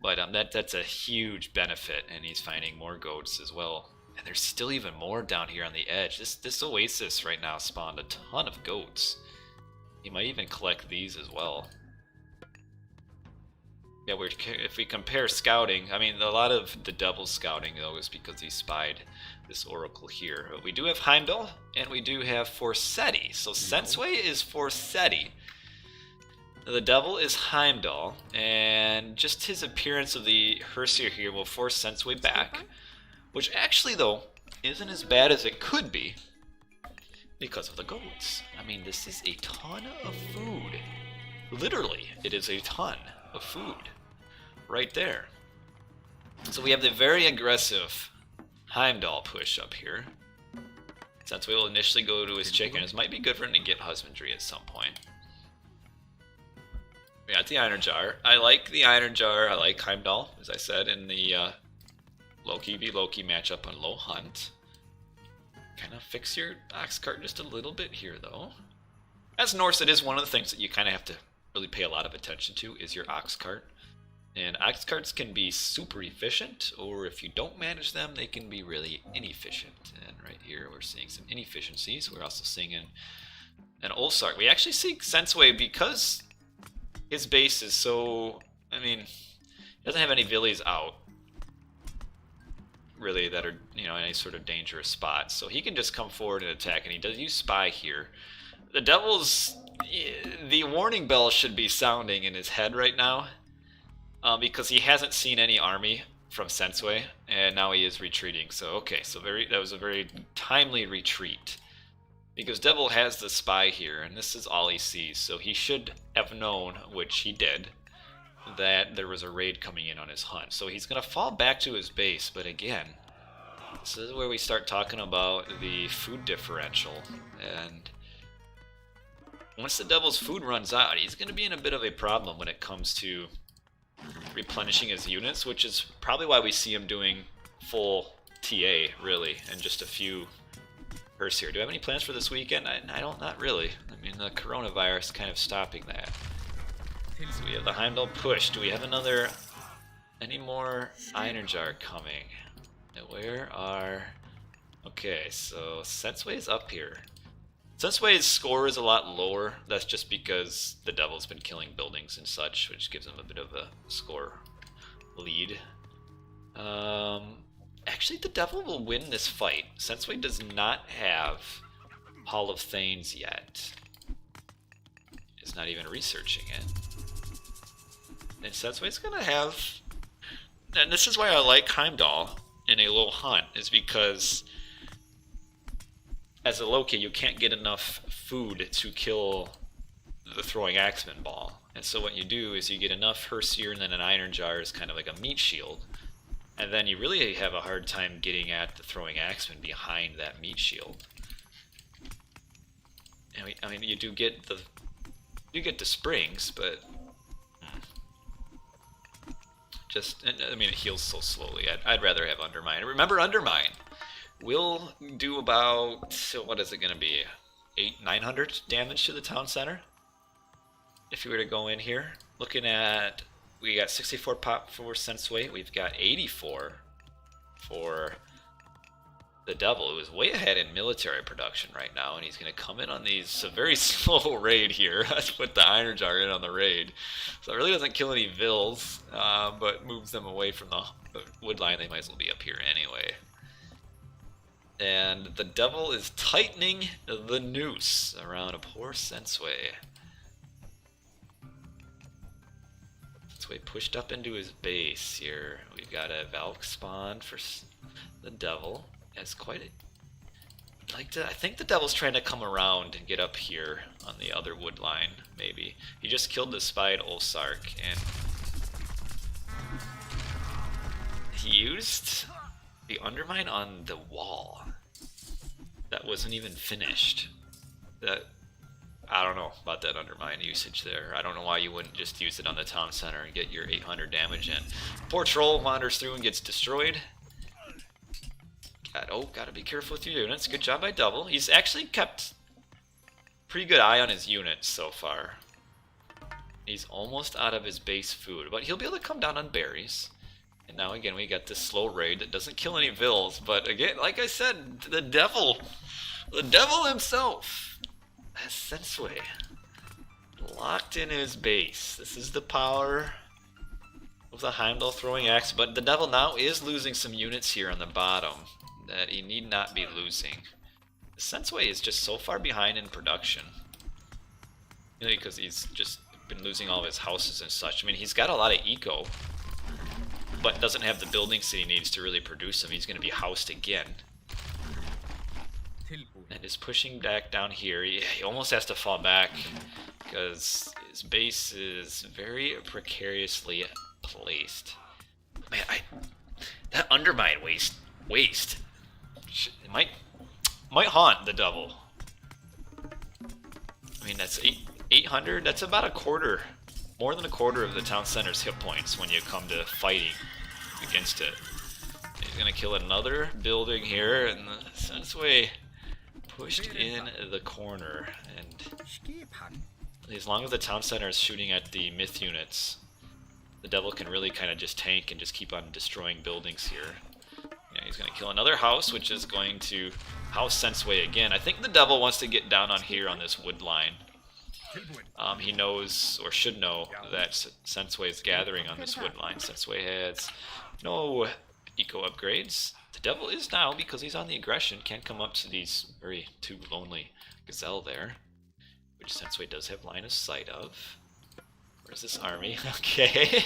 But that's a huge benefit, and he's finding more goats as well. And there's still even more down here on the edge. This Oasis right now spawned a ton of goats. He might even collect these as well. Yeah, if we compare scouting, I mean, a lot of the Devil's scouting, though, is because he spied this oracle here. But we do have Heimdall, and we do have Forseti. So Sensuy is Forseti. The Devil is Heimdall, and just his appearance of the Hersier here will force Sensuy back, which actually, though, isn't as bad as it could be because of the goats. I mean, this is a ton of food. Literally, it is a ton of food right there. So we have the very aggressive Heimdall push up here. Sensuy will initially go to his chickens. Might be good for him to get husbandry at some point. We got the Iron Jar. I like the Iron Jar. I like Heimdall, as I said, in the Loki v Loki matchup on low hunt. Kind of fix your ox cart just a little bit here, though. As Norse, it is one of the things that you kind of have to really pay a lot of attention to, is your ox cart. And ox carts can be super efficient, or if you don't manage them, they can be really inefficient. And right here, we're seeing some inefficiencies. We're also seeing an Olsark. We actually see Sensuy because his base is so... I mean, he doesn't have any Villies out, really, that are, you know, in any sort of dangerous spot. So he can just come forward and attack, and he does use Spy here. The Devil's... the warning bell should be sounding in his head right now. Because he hasn't seen any army from Sensuy, and now he is retreating. So okay, so that was a very timely retreat. Because Devil has the Spy here, and this is all he sees. So he should have known, which he did, that there was a raid coming in on his hunt. So he's going to fall back to his base, but again, this is where we start talking about the food differential. And once the Devil's food runs out, he's going to be in a bit of a problem when it comes to replenishing his units, which is probably why we see him doing full TA, really, and just a few bursts here. Do I have any plans for this weekend? I don't, not really. I mean, the coronavirus kind of stopping that. So we have the Heimdall push. Do we have any more Iron Jar coming? Where are... Okay, so Sensei's up here. Sensei's score is a lot lower. That's just because the Devil's been killing buildings and such, which gives him a bit of a score lead. Actually, the Devil will win this fight. Sensuy does not have Hall of Thanes yet. Is not even researching it. And Sensei's gonna have... And this is why I like Heimdall in a low hunt, is because as a Loki, you can't get enough food to kill the throwing axeman ball. And so what you do is you get enough Herseer, and then an Iron Jar is kind of like a meat shield. And then you really have a hard time getting at the throwing axeman behind that meat shield. And I mean, you do get the springs, but I mean, it heals so slowly. I'd rather have Undermine. Remember, Undermine will do about, so what is it going to be, 900 damage to the town center? If you were to go in here, looking at, we got 64 pop for Sensuy, we've got 84 for the Devil, who is way ahead in military production right now, and he's going to come in on these, a very slow raid here. Let's put the Iron Jar in on the raid. So it really doesn't kill any Vills, but moves them away from the wood line. They might as well be up here anyway. And the Devil is tightening the noose around a poor Sensuy. Sensuy pushed up into his base here. We've got a Valk spawn for the Devil. It's quite a... I think the Devil's trying to come around and get up here on the other wood line, maybe. He just killed the spied Olsark, and he used the Undermine on the wall. That wasn't even finished. I don't know about that Undermine usage there. I don't know why you wouldn't just use it on the town center and get your 800 damage in. Poor Troll wanders through and gets destroyed. Gotta be careful with your units. Good job by Devil. He's actually kept pretty good eye on his units so far. He's almost out of his base food, but he'll be able to come down on berries. And now again, we got this slow raid that doesn't kill any Vills, but again, like I said, the Devil himself has Sensuy locked in his base. This is the power of the Heimdall throwing axe, but the Devil now is losing some units here on the bottom that he need not be losing. The Sensuy is just so far behind in production. You know, because he's just been losing all of his houses and such. I mean, he's got a lot of eco, but doesn't have the buildings that he needs to really produce them. He's going to be housed again. And is pushing back down here. He almost has to fall back because his base is very precariously placed. Man, that Undermine waste. It might haunt the Devil. I mean, that's 800. That's about a quarter, more than a quarter of the town center's hit points when you come to fighting against it. He's gonna kill another building here, and the Sensuy pushed in the corner. And as long as the town center is shooting at the myth units, the devil can really kind of just tank and just keep on destroying buildings here. Yeah, he's going to kill another house, which is going to house Sensuy again. I think the devil wants to get down on here on this wood line. He knows, or should know, that Sensuy is gathering on this wood line. Sensuy has no eco upgrades. The devil is now, because he's on the aggression, can't come up to these very too lonely gazelle there, which Sensuy does have line of sight of. Where's this army? Okay,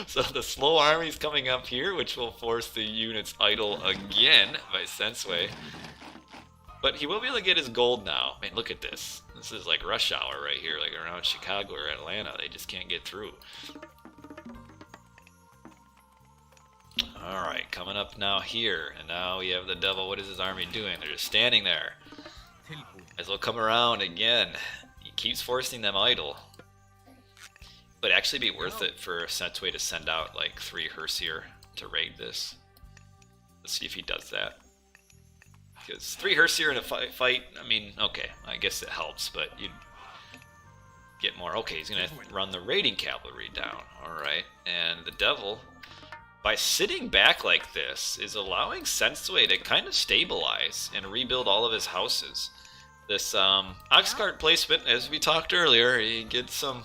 so the slow army's coming up here, which will force the units idle again by Sensuy. But he will be able to get his gold now. I mean, look at this. This is like rush hour right here, like around Chicago or Atlanta. They just can't get through. Alright, coming up now here. And now we have the devil. What is his army doing? They're just standing there. As they'll come around again. He keeps forcing them idle. But actually be worth it for Sensuy to send out like 3 Herseer to raid this. Let's see if he does that. Because 3 Herseer in a fight, I mean, okay, I guess it helps, but you'd get more. Okay, he's going to run the raiding cavalry down. Alright, and the devil, by sitting back like this, is allowing Sensuy to kind of stabilize and rebuild all of his houses. This ox cart placement, as we talked earlier, you get some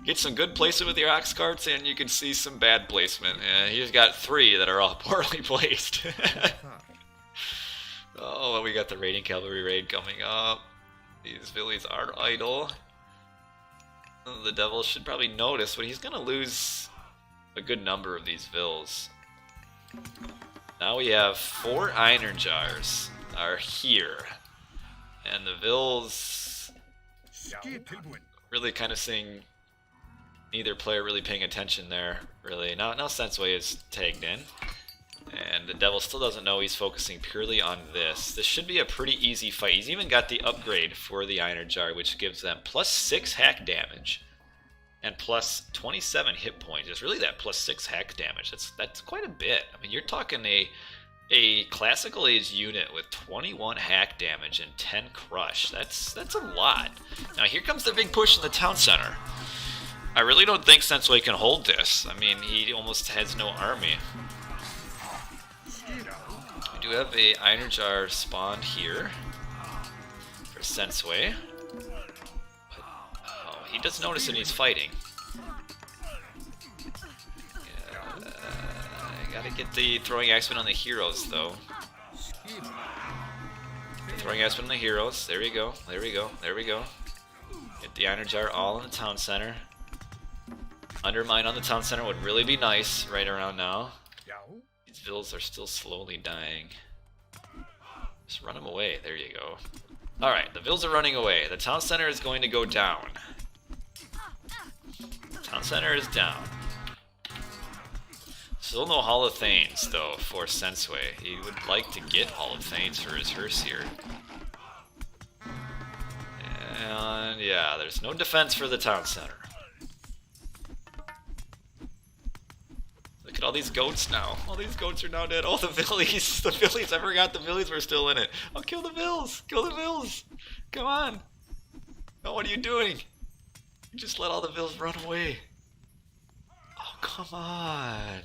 good placement with your ox carts, and you can see some bad placement. He's got 3 that are all poorly placed. Oh, well, we got the raiding cavalry raid coming up. These villies are idle. The devil should probably notice, but he's going to lose a good number of these vills. Now we have 4 iron jars are here. And the vills really kind of seeing neither player really paying attention there, really. Now Sensuy is tagged in. And the devil still doesn't know he's focusing purely on this. This should be a pretty easy fight. He's even got the upgrade for the Iron Jar, which gives them +6 hack damage and +27 hit points. It's really that +6 hack damage. That's quite a bit. I mean, you're talking a classical age unit with 21 hack damage and 10 crush. That's a lot. Now here comes the big push in the town center. I really don't think Sensuy can hold this. I mean, he almost has no army. We do have a Iron Jar spawned here for Sensuy. Oh, he does notice that he's fighting. I gotta get the throwing axeman on the heroes, though. Throwing axeman on the heroes. There we go. There we go. There we go. Get the Iron Jar all in the town center. Undermine on the town center would really be nice right around now. These vills are still slowly dying. Just run them away. There you go. Alright, the vills are running away. The town center is going to go down. Town center is down. Still no Hall of Thanes, though, for Sensuy. He would like to get Hall of Thanes for his Herseer. And yeah, there's no defense for the town center. Look at all these goats now. All these goats are now dead. Oh, the villies. The villies. I forgot the villies were still in it. Oh, kill the vills. Kill the vills. Come on. Oh, what are you doing? You just let all the vills run away. Oh, come on.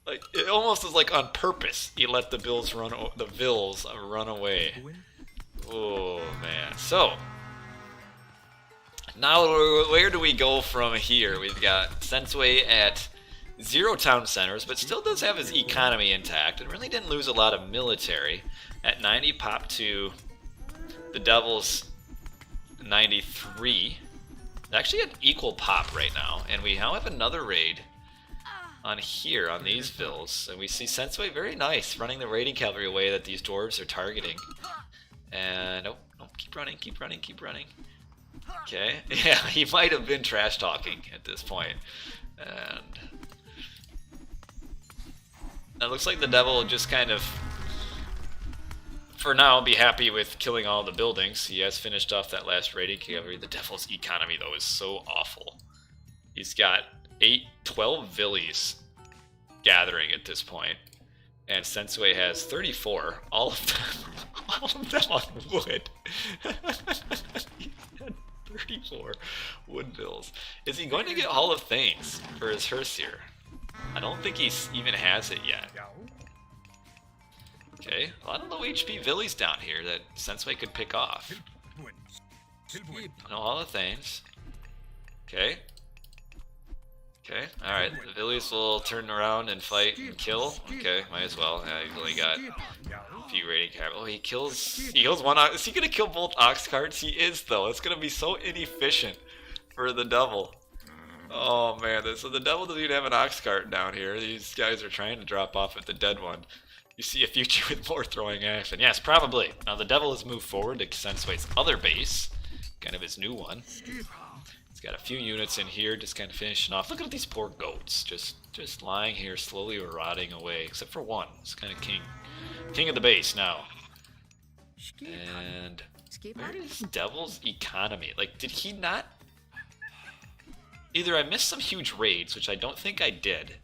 Like, it almost is like on purpose. You let the vills run away. Oh, man. So, now where do we go from here? We've got Sensuy at 0 town centers, but still does have his economy intact and really didn't lose a lot of military. At 90, pop to the Devil's 93. Actually at equal pop right now, and we now have another raid on here on these vills, and we see Sensuy very nice running the raiding cavalry away that these dwarves are targeting. And oh, keep running, keep running, keep running. Okay, yeah, he might have been trash talking at this point. And it looks like the devil will just kind of, for now, be happy with killing all the buildings. He has finished off that last raiding cavalry. The devil's economy, though, is so awful. He's got 12 villies gathering at this point, and Sensuy has 34. All of them on wood. 34 Woodvilles. Is he going to get Hall of Thanes for his Herseer? I don't think he even has it yet. Okay, a lot of low HP Villies down here that Sensuy could pick off. No Hall of Thanes. Okay. Okay, alright, the Villies will turn around and fight and kill. Okay, might as well. Yeah, he's only got a few rating cap. Oh, he kills one Ox. Is he gonna kill both Ox cards? He is, though. It's gonna be so inefficient for the Devil. Oh man, so the Devil doesn't even have an Ox card down here. These guys are trying to drop off at the dead one. You see a future with more throwing action. Yes, probably. Now the Devil has moved forward to Sensuy's other base. Kind of his new one. He's got a few units in here, just kind of finishing off. Look at these poor goats, just lying here, slowly rotting away. Except for one, it's kind of king of the base now. And where is Devil's economy? Like, did he not? Either I missed some huge raids, which I don't think I did,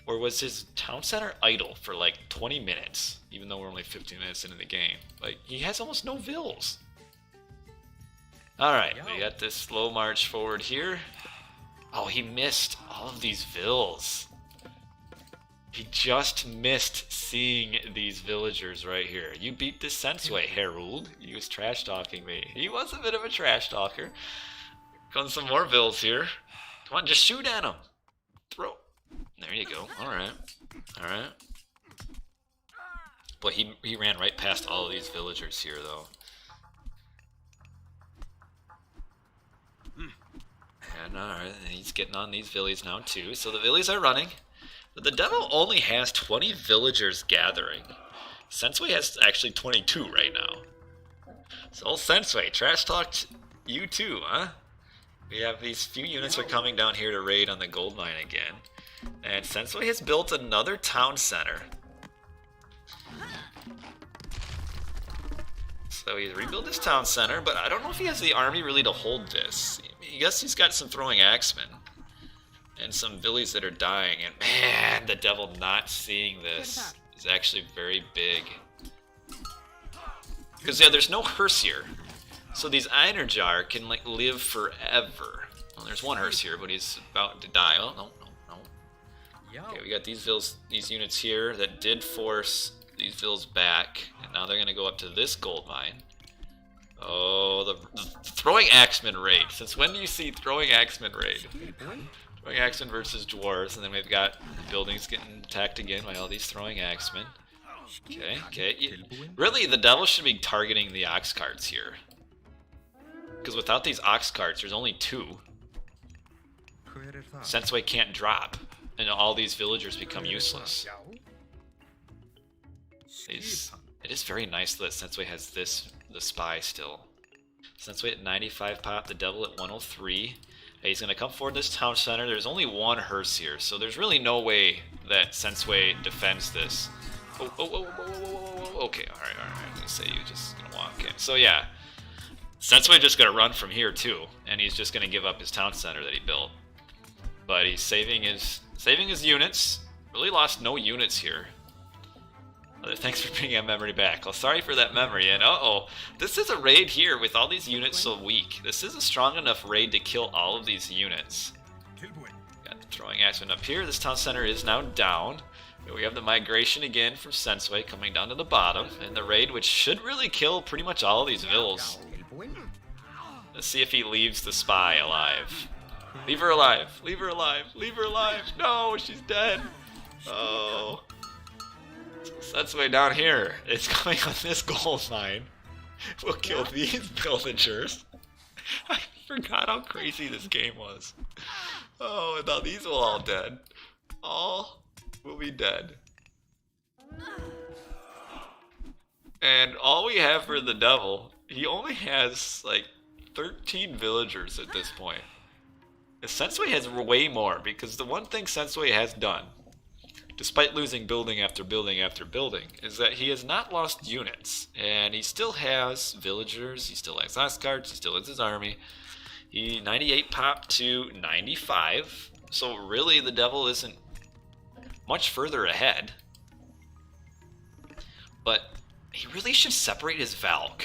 or was his town center idle for like 20 minutes, even though we're only 15 minutes into the game. Like, he has almost no vills. Alright, we got this slow march forward here. Oh, he missed all of these vills. He just missed seeing these villagers right here. You beat this Sensuy, Herald. He was trash talking me. He was a bit of a trash talker. Comes some more vills here. Come on, just shoot at him. Throw. There you go. Alright. Alright. But he ran right past all of these villagers here, though. And alright, he's getting on these villies now too. So the villies are running. But the Devil only has 20 villagers gathering. Sensuy has actually 22 right now. So old Sensuy, trash talked you too, huh? We have these few units are coming down here to raid on the gold mine again. And Sensuy has built another town center. So he's rebuilt his town center, but I don't know if he has the army really to hold this. I guess he's got some throwing axemen and some villies that are dying, and man, the Devil not seeing this is actually very big. Because yeah, there's no Herseer, so these Einerjar can like live forever. Well, there's one Herseer, but he's about to die. Oh no. Okay, we got these units here that did force these vills back, and now they're gonna go up to this gold mine. Oh, the throwing axeman raid. Since when do you see throwing axeman raid? Throwing axeman versus dwarves, and then we've got buildings getting attacked again by all these throwing axemen. Okay. Really, the Devil should be targeting the ox carts here. Because without these ox carts, there's only 2. Sensuy can't drop, and all these villagers become useless. It is very nice that Sensuy has the spy still. Sensuy at 95 pop, the Devil at 103. He's going to come forward this town center. There's only one Herseer, so there's really no way that Sensuy defends this. Okay, alright. I was going to say you're just going to walk in. So yeah, Sensuy just going to run from here too, and he's just going to give up his town center that he built. But he's saving his units. Really lost no units here. Thanks for bringing that memory back. Well, sorry for that memory. And this is a raid here with all these units so weak. This is a strong enough raid to kill all of these units. Got the throwing axeman up here. This town center is now down. We have the migration again from Sensuy coming down to the bottom. And the raid, which should really kill pretty much all of these vills. Let's see if he leaves the spy alive. Leave her alive. Leave her alive. Leave her alive. No, she's dead. Oh. Sensuy down here. It's going on this gold mine. We'll kill these villagers. I forgot how crazy this game was. Oh, and now these are all dead. All will be dead. And all we have for the Devil, he only has like 13 villagers at this point. Sensuy has way more, because the one thing Sensuy has done, despite losing building after building after building, is that he has not lost units. And he still has villagers, he still has ox carts, he still has his army. He 98 pop to 95, so really the Devil isn't much further ahead. But he really should separate his Valk.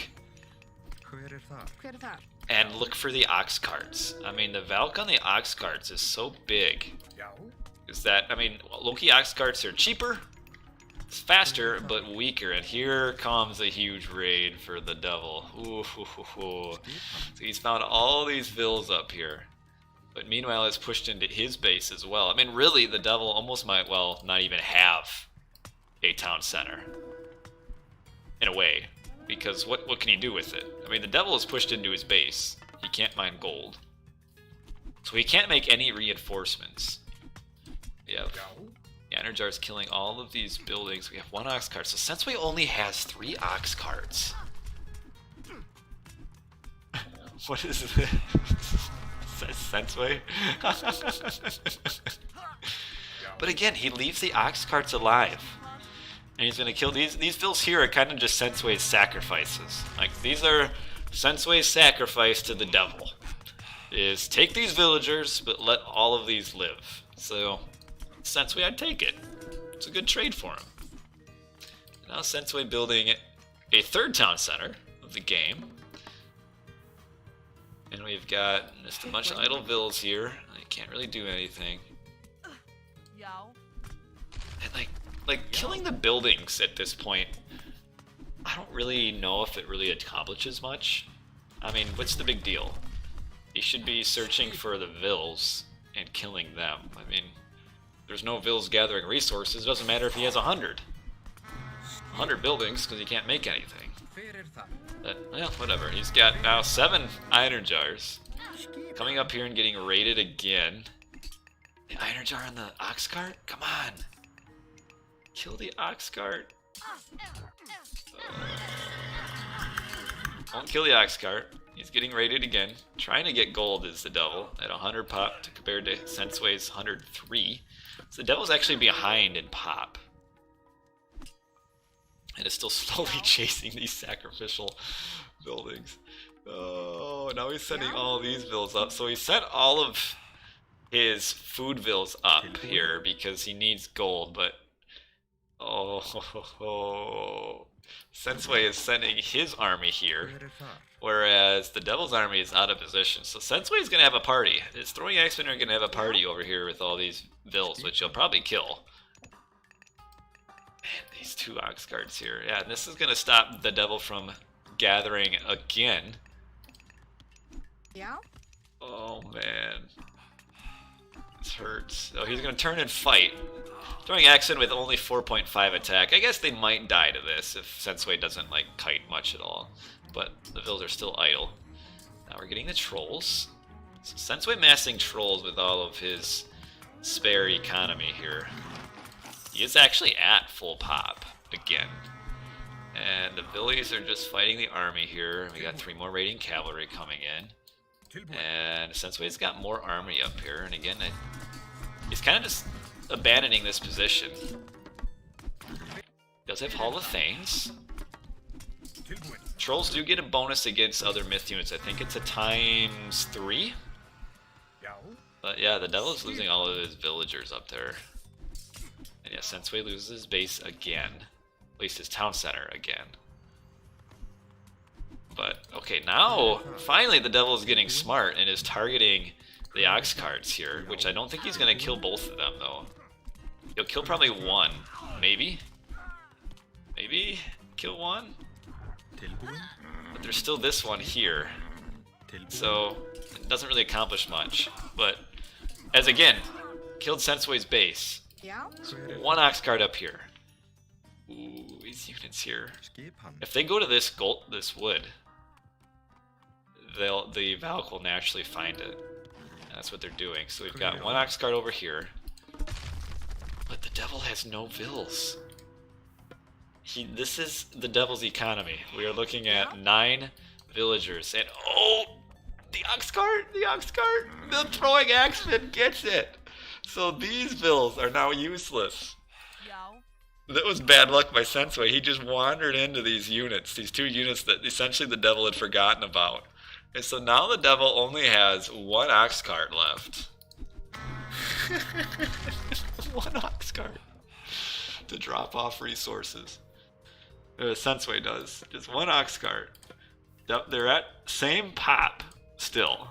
and look for the ox carts. I mean, the Valk on the ox carts is so big. Is that, I mean, Loki ox carts are cheaper, it's faster, but weaker. And here comes a huge raid for the devil. Ooh, so he's found all these vills up here. But meanwhile, it's pushed into his base as well. I mean, really, the devil almost might, well, not even have a town center. In a way. Because what can he do with it? I mean, the devil is pushed into his base. He can't mine gold. So he can't make any reinforcements. Yeah, Enerjar's killing all of these buildings. We have 1 ox cart. So Sensuy only has 3 ox carts. What is this? Sensuy? But again, he leaves the ox carts alive. And he's gonna kill these vills here are kind of just Sensuy's sacrifices. Like, these are Sensuy's sacrifice to the devil. Is take these villagers, but let all of these live. So, Sensuy, I'd take it. It's a good trade for him. Now Sensuy building a 3rd town center of the game. And we've got just a bunch of idle vills here. They can't really do anything. And like killing the buildings at this point, I don't really know if it really accomplishes much. I mean, what's the big deal? He should be searching for the vills and killing them. I mean, there's no vills gathering resources. It doesn't matter if he has 100 buildings because he can't make anything. But, well, whatever. He's got now 7 iron jars. Coming up here and getting raided again. The iron jar on the ox cart? Come on. Kill the ox cart. Won't kill the ox cart. He's getting raided again. Trying to get gold is the devil at 100 pop compared to Sensuy's 103. So the devil's actually behind in pop. And is still slowly chasing these sacrificial buildings. Oh, now he's sending all these vills up. So he sent all of his food vills up here because he needs gold, but Sensuy is sending his army here, whereas the devil's army is out of position. So Sensuy is going to have a party. His throwing axemen are going to have a party over here with all these vills, which he'll probably kill. Man, these 2 ox carts here. Yeah, and this is going to stop the devil from gathering again. Yeah. Oh, man. This hurts. So he's going to turn and fight. Throwing axemen with only 4.5 attack. I guess they might die to this if Sensuy doesn't, like, kite much at all. But the vills are still idle. Now we're getting the trolls. So Sensuy massing trolls with all of his spare economy here. He is actually at full pop again. And the villies are just fighting the army here. We got 3 more raiding cavalry coming in. And Sensuy's got more army up here. And again, he's kind of just abandoning this position. Does have Hall of Thanes. Trolls do get a bonus against other myth units. I think it's a ×3. But yeah, the devil's losing all of his villagers up there. And yeah, Sensuy loses his base again. At least his town center again. But, okay, now, finally the devil is getting smart and is targeting the ox carts here, which I don't think he's going to kill both of them, though. He'll kill probably 1. Maybe? Maybe? Kill 1? But there's still this one here. So, it doesn't really accomplish much. But, as again, killed Sensuy's base. So 1 ox cart up here. Ooh, these units here. If they go to this wood, the Valk will naturally find it. And that's what they're doing. So we've got 1 ox cart over here. But the devil has no vills. This is the devil's economy. We are looking at 9 villagers. And oh! The ox cart! The throwing axeman gets it! So these vills are now useless. That was bad luck by Sensuy. He just wandered into these units, these 2 units that essentially the devil had forgotten about. And so now the devil only has 1 ox cart left. 1 ox cart to drop off resources. Sensuy does. Just 1 ox cart. They're at same pop, still.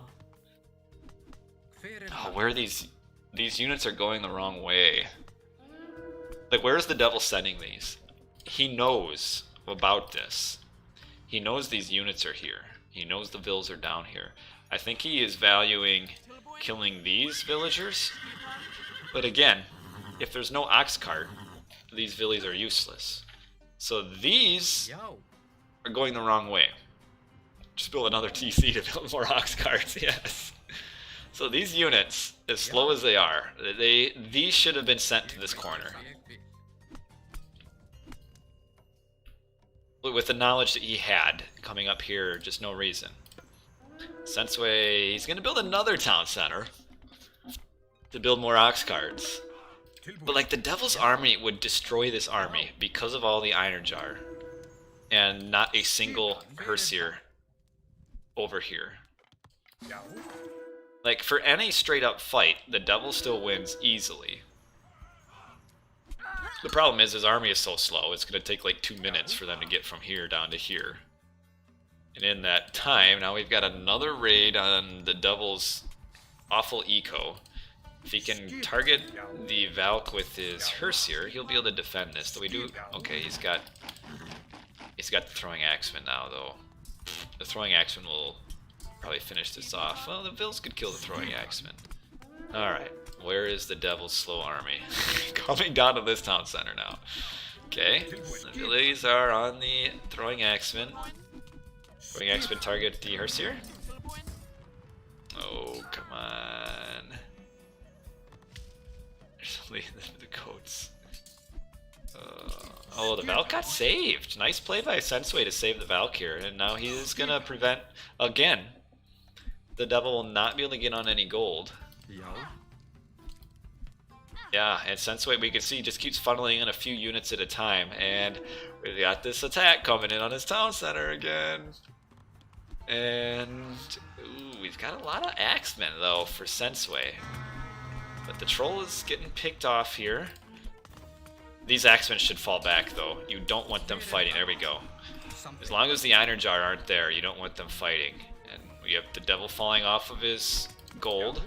Oh, where these units are going the wrong way. Like, where is the devil sending these? He knows about this. He knows these units are here. He knows the vills are down here. I think he is valuing killing these villagers. But again, if there's no ox cart, these villies are useless. So these are going the wrong way. Just build another TC to build more ox carts, yes. So these units, as slow as they are, these should have been sent to this corner. With the knowledge that he had coming up here, just no reason. Sensuy, he's going to build another town center to build more ox carts. But like the devil's army would destroy this army because of all the iron jar. And not a single Herseer over here. Like for any straight up fight, the devil still wins easily. The problem is his army is so slow, it's going to take like 2 minutes for them to get from here down to here. And in that time, now we've got another raid on the devil's awful eco. If he can target the Valk with his Herseer, he'll be able to defend this. So we do... Okay, he's got the throwing axeman now, though. The throwing axeman will probably finish this off. Well, the Vills could kill the throwing axeman. Alright, where is the devil's slow army? Coming down to this town center now. Okay, the Villies are on the throwing axeman. Throwing axeman target the Herseer. Oh, come on. There's only the coats. Oh, the Valk got saved. Nice play by Sensuy to save the Valk here. And now he is going to prevent, again, the devil will not be able to get on any gold. Yeah, and Sensuy, we can see, just keeps funneling in a few units at a time. And we've got this attack coming in on his town center again. And, ooh, we've got a lot of axemen, though, for Sensuy. But the troll is getting picked off here. These axemen should fall back, though. You don't want them fighting. There we go. As long as the iron jar aren't there, you don't want them fighting. And we have the devil falling off of his gold.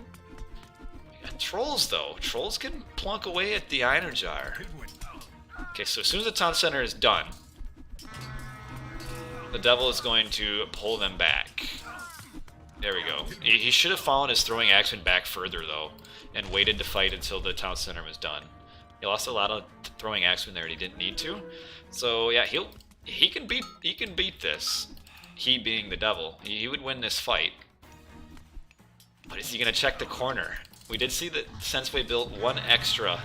We got trolls, though. Trolls can plunk away at the iron jar. Okay, so as soon as the town center is done, the devil is going to pull them back. There we go. He should have fallen his throwing axeman back further, though, and waited to fight until the town center was done. He lost a lot of throwing axemen there, and he didn't need to. So yeah, he can beat this. He being the devil, he would win this fight. But is he gonna check the corner? We did see that Sensuy built one extra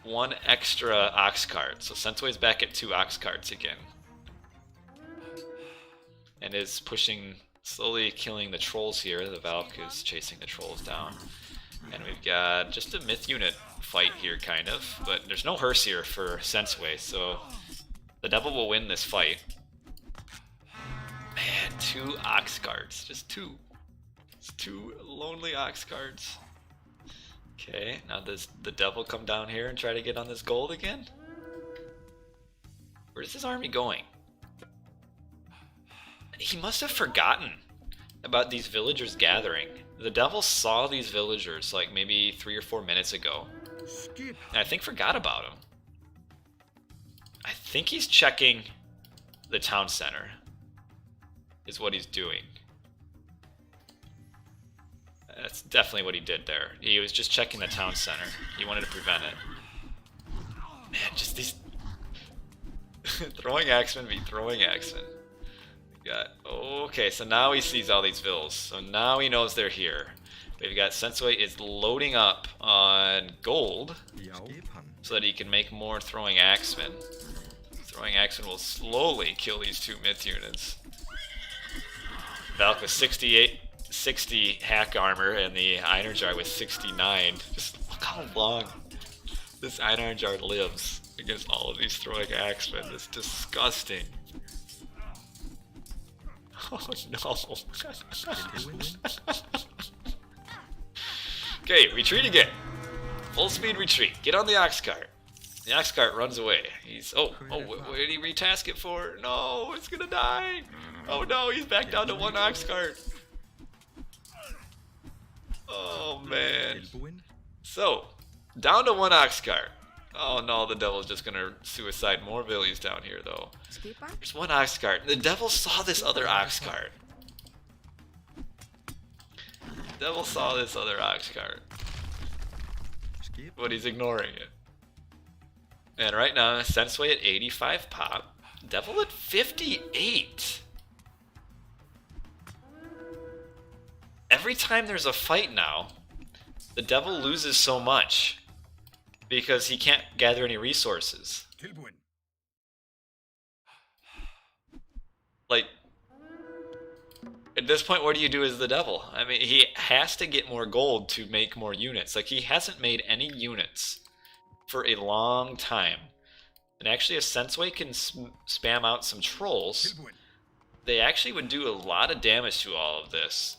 ox cart. So Sensuy's back at 2 ox carts again, and is pushing, slowly killing the trolls here. The Valk is chasing the trolls down. And we've got just a myth unit fight here, kind of. But there's no Herseer for Sensuy, so the devil will win this fight. Man, 2 ox carts. Just 2. It's 2 lonely ox carts. Okay, now does the devil come down here and try to get on this gold again? Where's his army going? He must have forgotten about these villagers gathering. The devil saw these villagers like maybe 3 or 4 minutes ago, and I think forgot about them. I think he's checking the town center, is what he's doing. That's definitely what he did there. He was just checking the town center. He wanted to prevent it. Man, just these throwing axemen be throwing axemen. Okay, so now he sees all these vills. So now he knows they're here. We've got Sensuy is loading up on gold so that he can make more throwing axemen. Throwing axemen will slowly kill these 2 myth units. Valk with 60 hack armor and the iron jar with 69. Just look how long this iron jar lives against all of these throwing axemen. It's disgusting. Oh no. Okay, retreat again. Full speed retreat. Get on the ox cart. The ox cart runs away. He's what did he retask it for? No, it's gonna die. Oh no, he's back down to one ox cart. Oh man. So, down to one ox cart. Oh no, the devil's just gonna suicide more villies down here though. There's one ox cart. The devil saw this other ox cart. The devil saw this other ox cart. But he's ignoring it. And right now, Sensuy at 85 pop. Devil at 58. Every time there's a fight now, the devil loses so much because he can't gather any resources. Like, at this point, what do you do as the devil? I mean, he has to get more gold to make more units. Like, he hasn't made any units for a long time. And actually, if Sensuy can spam out some trolls, they actually would do a lot of damage to all of this.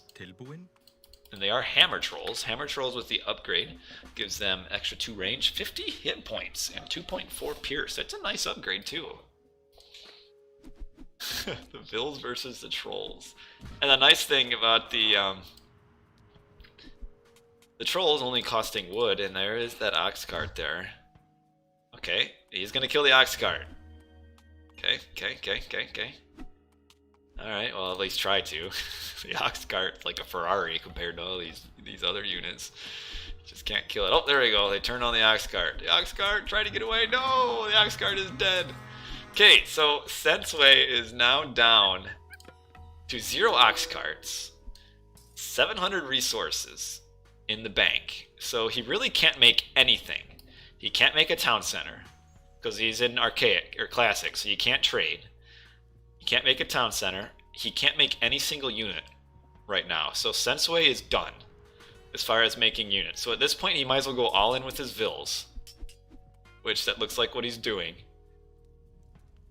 And they are hammer trolls. Hammer trolls with the upgrade gives them extra 2 range, 50 hit points, and 2.4 pierce. That's a nice upgrade too. The Vills versus the trolls. And the nice thing about the trolls only costing wood, and there is that ox cart there. Okay, he's gonna kill the ox cart. Okay. Alright, well at least try to. The ox cart's like a Ferrari compared to all these other units. Just can't kill it. Oh, there we go. They turned on the ox cart. The ox cart tried to get away. No, the ox cart is dead. Okay, so Sensuy is now down to 0 ox carts, 700 resources in the bank. So he really can't make anything. He can't make a town center because he's in archaic or classic, so you can't trade. He can't make a town center. He can't make any single unit right now. So Sensuy is done as far as making units. So at this point, he might as well go all in with his Vills, which that looks like what he's doing.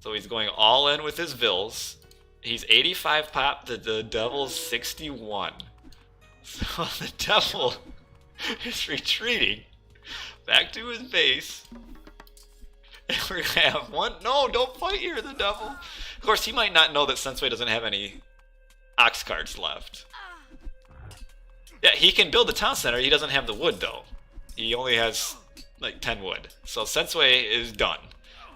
So he's going all in with his Vills. He's 85 pop, the devil's 61. So the devil is retreating back to his base. And we're gonna have one. No, don't fight here, the devil. Of course, he might not know that Sensuy doesn't have any ox carts left. Yeah, he can build the town center. He doesn't have the wood though. He only has like 10 wood. So Sensuy is done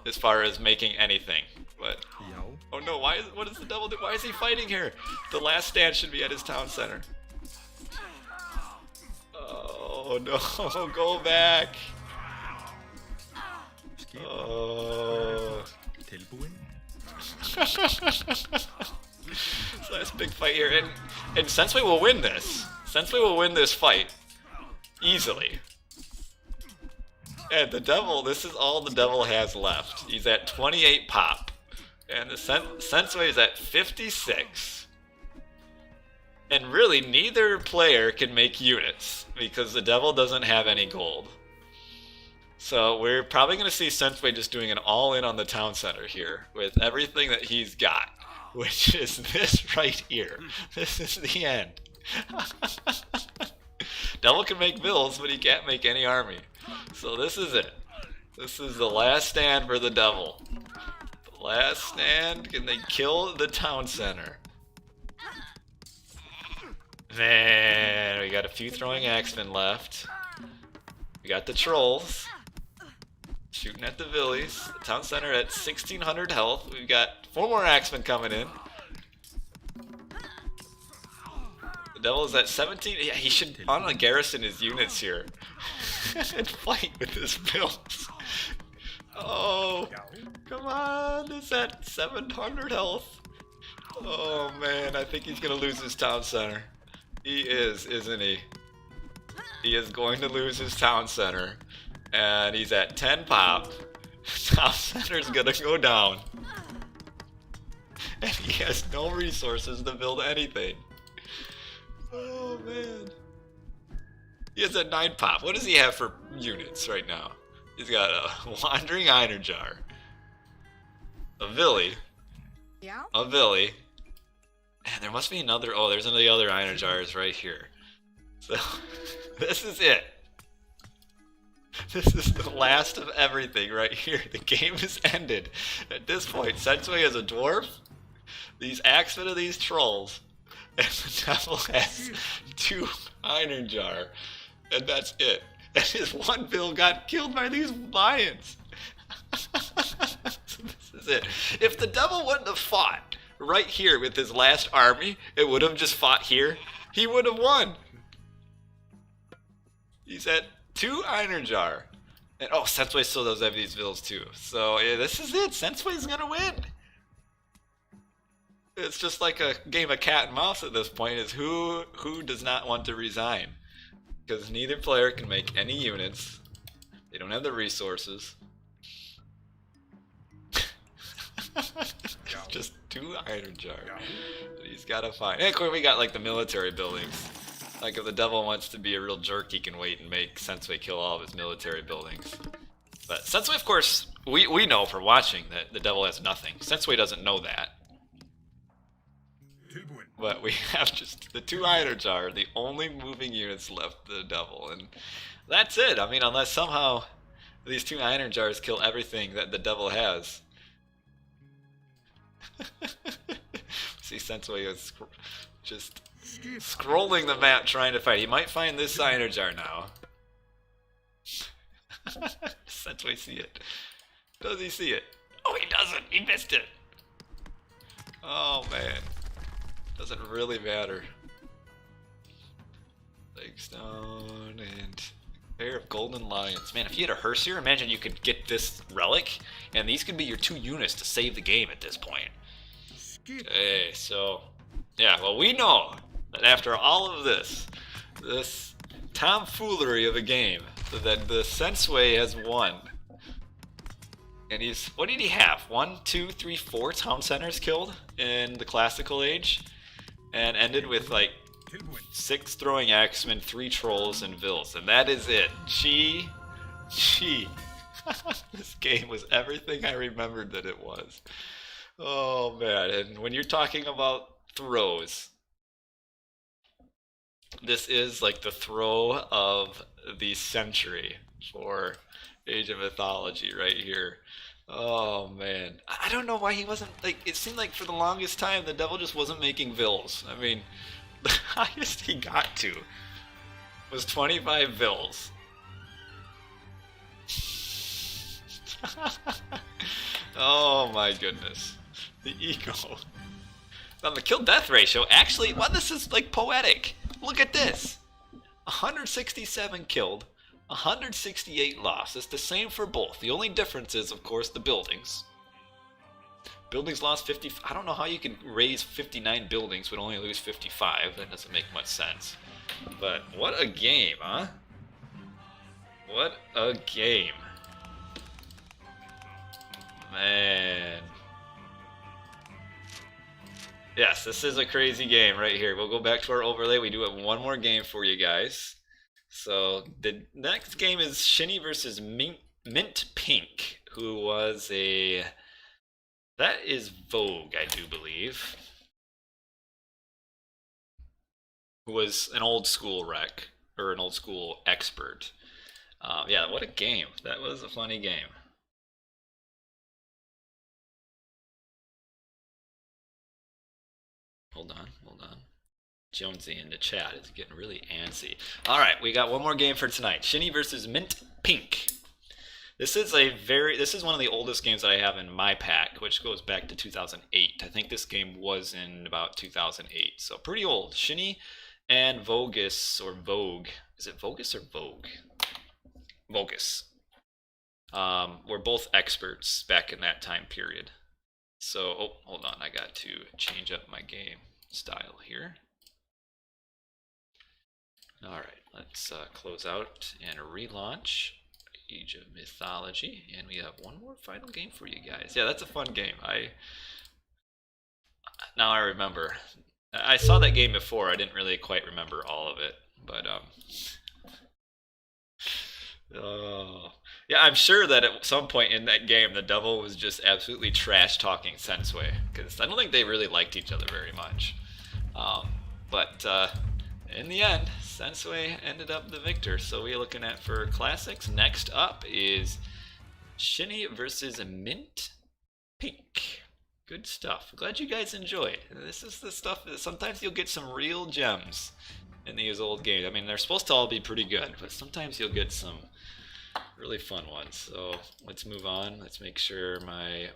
as far as making anything. But oh no, what does the devil do? Why is he fighting here? The last stand should be at his town center. Oh no, go back. Oh. So that's a big fight here, and Sensuy will win this. Sensuy will win this fight easily. And the devil, this is all the devil has left. He's at 28 pop, and the Sensuy is at 56. And really, neither player can make units because the devil doesn't have any gold. So we're probably going to see Sensuy just doing an all-in on the town center here with everything that he's got, which is this right here. This is the end. Devil can make Vills, but he can't make any army. So this is it. This is the last stand for the devil. The last stand. Can they kill the town center? Man, we got a few throwing axemen left. We got the trolls shooting at the villies. The town center at 1600 health. We've got 4 more axemen coming in. The devil is at 17. Yeah, he should honestly garrison his units here and fight with his builds. Oh, come on. It's at 700 health. Oh man, I think he's gonna lose his town center. He is, isn't he? He is going to lose his town center. And he's at 10 pop. Town center's gonna go down. And he has no resources to build anything. Oh man. He has a 9 pop. What does he have for units right now? He's got a Wandering Einerjar, a Villy, Yeah. a Villy, and there must be another. Oh, there's another other Einerjars right here. So this is it. This is the last of everything right here. The game is ended. At this point, Sensuy is a dwarf, these axemen are these trolls, and the devil has 2 iron jar, and that's it. And his one bill got killed by these lions. So this is it. If the devil wouldn't have fought right here with his last army, it would have just fought here, he would have won. He's at 2 iron jar. And oh, Sensuy still does have these vills too. So yeah, this is it. Sensuy's gonna win. It's just like a game of cat and mouse at this point, is who does not want to resign. Because neither player can make any units. They don't have the resources. Just 2 iron jar that he's gotta find. And of course we got like the military buildings. Like if the devil wants to be a real jerk, he can wait and make Sensuy kill all of his military buildings. But Sensuy, of course, we know from watching that the devil has nothing. Sensuy doesn't know that. But we have just the 2 iron jar, the only moving units left to the devil, and that's it. I mean, unless somehow these 2 iron jars kill everything that the devil has. See, Sensuy is just scrolling the map trying to fight. He might find this iron jar now. Sensuy see it. Does he see it? Oh, he doesn't. He missed it. Oh, man. Doesn't really matter. Leg stone and a pair of golden lions. Man, if you had a hearse here, imagine you could get this relic, and these could be your 2 units to save the game at this point. Okay, so yeah, well, we know that after all of this tomfoolery of a game, that the Sensuy has won. And he's, what did he have? 1, 2, 3, 4 town centers killed in the classical age, and ended with like 6 throwing axemen, 3 trolls, and vills, and that is it. Gee. This game was everything I remembered that it was. Oh man, and when you're talking about throws, this is like the throw of the century for Age of Mythology right here. Oh man, I don't know why he wasn't, like, it seemed like for the longest time the devil just wasn't making vills. I mean, the highest he got to was 25 vills. Oh my goodness, the ego. Now the kill death ratio, actually, well, this is like poetic. Look at this, 167 killed, 168 lost. It's the same for both. The only difference is, of course, the buildings. Buildings lost 50. I don't know how you can raise 59 buildings but only lose 55. That doesn't make much sense. But what a game, huh? What a game. Man. Yes, this is a crazy game right here. We'll go back to our overlay. We do have one more game for you guys. So the next game is Shini versus Mint Pink, who was a... That is Vogue, I do believe. Who was an old school rec, or an old school expert. Yeah, what a game. That was a funny game. Hold on. Jonesy in the chat is getting really antsy. Alright, we got one more game for tonight. Shini versus Mint Pink. This is one of the oldest games that I have in my pack, which goes back to 2008. I think this game was in about 2008, so pretty old. Shini and Vogus, or Vogue. Is it Vogus or Vogue? Vogus. Were both experts back in that time period. So, oh, hold on, I got to change up my game style here. Alright, let's close out and relaunch Age of Mythology, and we have one more final game for you guys. Yeah, that's a fun game. Now I remember. I saw that game before. I didn't really quite remember all of it, but yeah, I'm sure that at some point in that game the devil was just absolutely trash talking Sensuy, because I don't think they really liked each other very much. But in the end, Sensuy ended up the victor. So we're looking at for classics. Next up is Shini versus Mint Pink. Good stuff. Glad you guys enjoyed. This is the stuff that sometimes you'll get some real gems in these old games. I mean, they're supposed to all be pretty good, but sometimes you'll get some really fun ones. So let's move on. Let's make sure my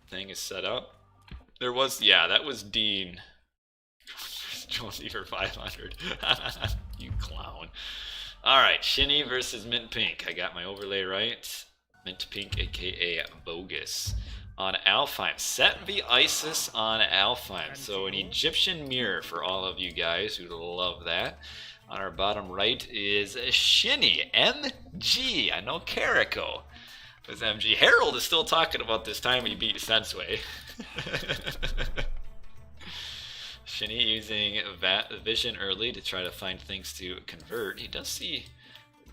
thing is set up. There was, yeah, that was Dean. Jonesy for 500. You clown. Alright, Shini versus Mint Pink. I got my overlay right. Mint Pink, aka Vogus. On Alfheim. Set v Isis on Alfheim. So an Egyptian mirror for all of you guys who love that. On our bottom right is Shini. MG. I know Carico was MG. Harold is still talking about this time he beat Sensuy. Shini using vision early to try to find things to convert. He does see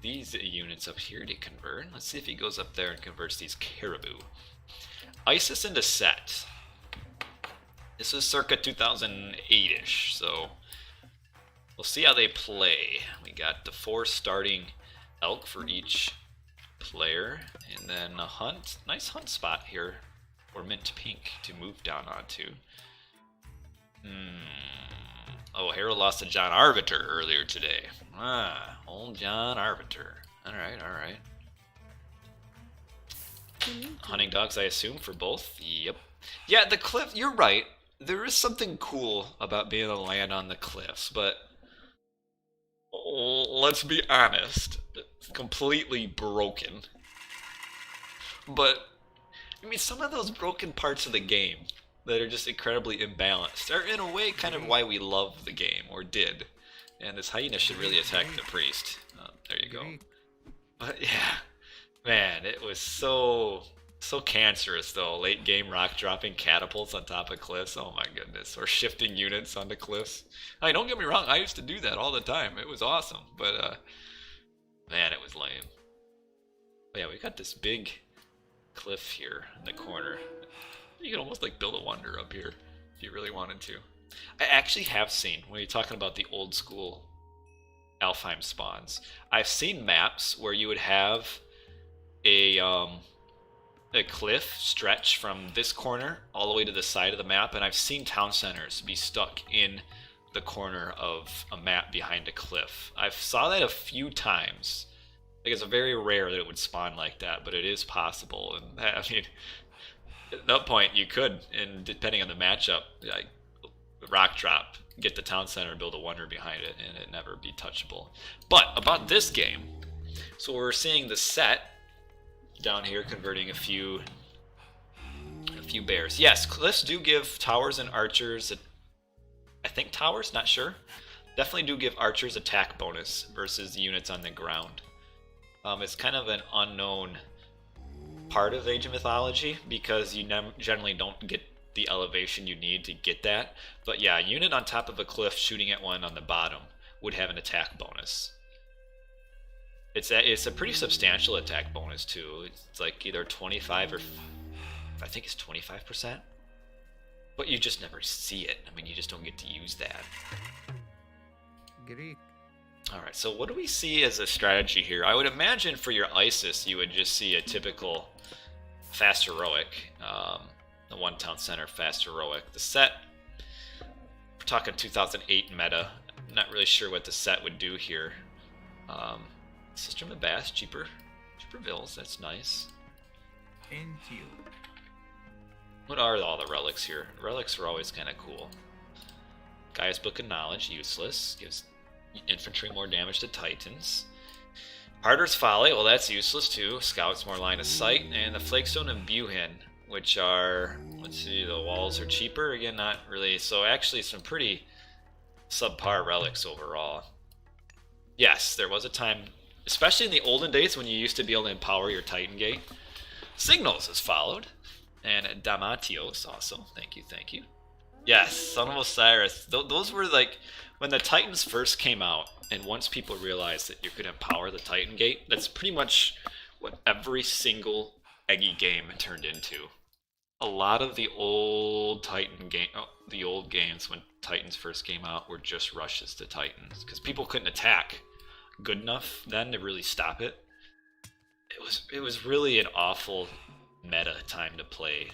these units up here to convert. Let's see if he goes up there and converts these caribou. Isis into set. This is circa 2008-ish, so we'll see how they play. We got the 4 starting elk for each player, and then a hunt. Nice hunt spot here for Mint Pink to move down onto. Oh, Harold lost to John Arbiter earlier today. Ah, old John Arbiter. Alright, alright. Hunting dogs, I assume, for both? Yep. Yeah, the cliff, you're right. There is something cool about being able to land on the cliffs, but let's be honest. It's completely broken. But, I mean, some of those broken parts of the game that are just incredibly imbalanced are in a way kind of why we love the game, or did. And this hyena should really attack the priest. There you go. But yeah, man, it was so cancerous though. Late game rock dropping catapults on top of cliffs. Oh my goodness. Or shifting units onto cliffs. I mean, don't get me wrong, I used to do that all the time. It was awesome. But man, it was lame. But yeah, we got this big cliff here in the corner. You could almost like build a wonder up here if you really wanted to. I actually have seen, when you're talking about the old school Alfheim spawns, I've seen maps where you would have a cliff stretch from this corner all the way to the side of the map, and I've seen town centers be stuck in the corner of a map behind a cliff. I saw that a few times. Like, it's very rare that it would spawn like that, but it is possible. And I mean, at that point you could, and depending on the matchup, like rock drop, get the town center and build a wonder behind it, and it never be touchable. But about this game, so we're seeing the set down here converting a few bears. Yes, cliffs do give towers and archers, I think towers, not sure. Definitely do give archers attack bonus versus the units on the ground. It's kind of an unknown part of Age of Mythology because you generally don't get the elevation you need to get that. But yeah, a unit on top of a cliff shooting at one on the bottom would have an attack bonus. It's a pretty substantial attack bonus too. It's like either 25 or I think it's 25%. But you just never see it. I mean, you just don't get to use that. Greek. Alright, so what do we see as a strategy here? I would imagine for your Isis, you would just see a typical fast heroic. The one town center fast heroic. The set, we're talking 2008 meta. I'm not really sure what the set would do here. System of Bass, cheaper vills, that's nice. And you. What are all the relics here? Relics are always kind of cool. Gaia's Book of Knowledge, useless. Gives infantry more damage to titans. Harder's Folly, well that's useless too. Scouts more line of sight. And the Flakestone and Buhin, which are, let's see, the walls are cheaper. Again, not really. So actually some pretty subpar relics overall. Yes, there was a time, especially in the olden days when you used to be able to empower your Titan Gate. Signals is followed. And Damatios also. Thank you, thank you. Yes, Son of Osiris. Those were like, when the Titans first came out, and once people realized that you could empower the Titan Gate, that's pretty much what every single Eggy game turned into. a lot of the old Titan game, the old games when Titans first came out were just rushes to Titans because people couldn't attack good enough then to really stop it. It was really an awful meta time to play.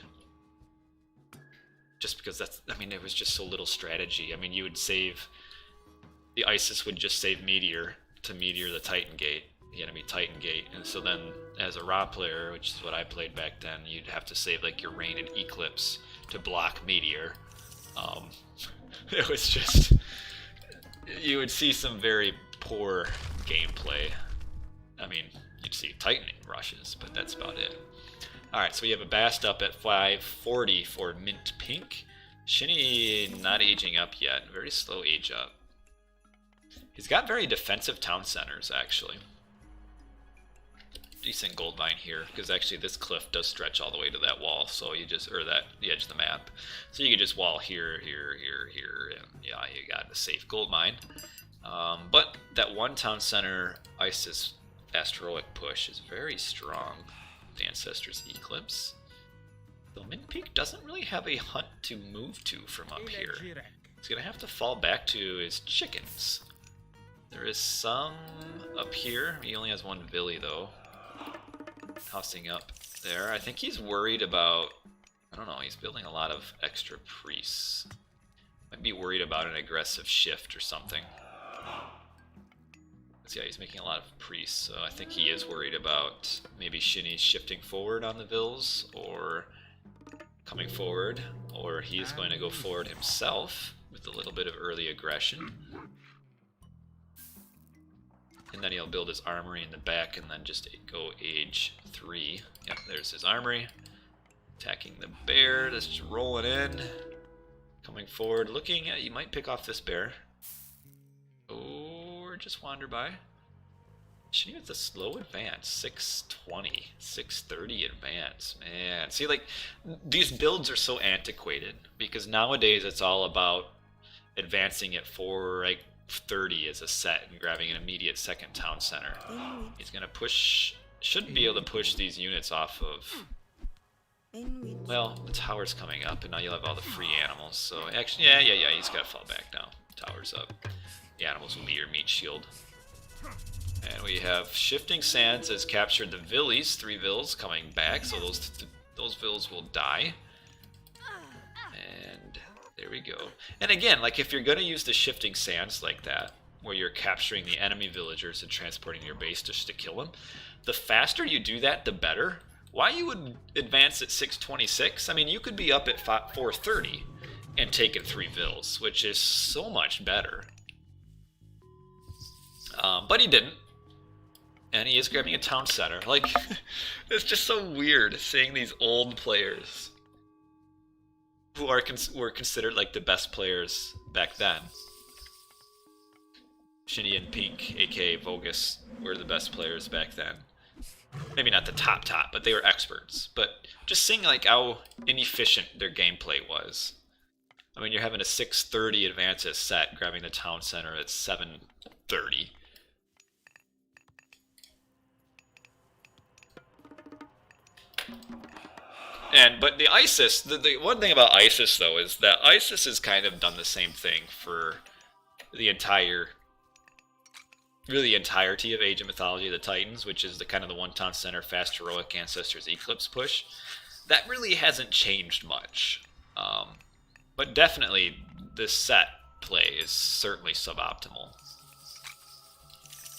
Just because there was just so little strategy. I mean, you would save, the Isis would just save Meteor to Meteor the Titan Gate, the enemy Titan Gate, and so then as a raw player, which is what I played back then, you'd have to save like your Rain and Eclipse to block Meteor. It was just, you would see some very poor gameplay. I mean, you'd see Titaning rushes, but that's about it. Alright, so we have a Bast up at 540 for Mint Pink. Shini not aging up yet. Very slow age up. He's got very defensive town centers, actually. Decent gold mine here, because actually this cliff does stretch all the way to that wall, so you just, or that, the edge of the map. So you can just wall here, here, here, here, and yeah, you got a safe gold mine. But that one town center Isis Asteroic push is very strong. The Ancestors Eclipse. Though Mint Peak doesn't really have a hunt to move to from up here. He's gonna have to fall back to his chickens. There is some up here. He only has one Billy though. Tossing up there. I think he's worried about, I don't know, he's building a lot of extra priests. Might be worried about an aggressive shift or something. Yeah, he's making a lot of priests, so I think he is worried about maybe Shini shifting forward on the Vills, or coming forward, or he is going to go forward himself with a little bit of early aggression. And then he'll build his armory in the back and then just go age 3. Yep, there's his armory. Attacking the bear, just rolling in. Coming forward, looking at, you might pick off this bear. Or just wander by. Shini with a slow advance, 620, 630 advance. Man, see, like, these builds are so antiquated because nowadays it's all about advancing at 430 as a set and grabbing an immediate second town center. He's gonna push, should be able to push these units off of, well, the tower's coming up and now you'll have all the free animals. So actually, yeah, he's gotta fall back now. Tower's up. The animals will be your meat shield. And we have Shifting Sands has captured the Villies, 3 Vills coming back, so those Vills will die. And there we go. And again, like if you're going to use the Shifting Sands like that, where you're capturing the enemy villagers and transporting your base just to kill them, the faster you do that, the better. Why you would advance at 626? I mean, you could be up at 430 and taking 3 Vills, which is so much better. But he didn't. And he is grabbing a town center. Like, it's just so weird seeing these old players who were considered like the best players back then. Shini and Pink, aka Vogus, were the best players back then. Maybe not the top, but they were experts. But just seeing like how inefficient their gameplay was. I mean, you're having a 630 advance at set, grabbing the town center at 730. But the Isis, the one thing about Isis though is that Isis has kind of done the same thing for the entirety of Age of Mythology of the Titans, which is the kind of the one town center fast heroic Ancestors Eclipse push. That really hasn't changed much. But definitely this set play is certainly suboptimal.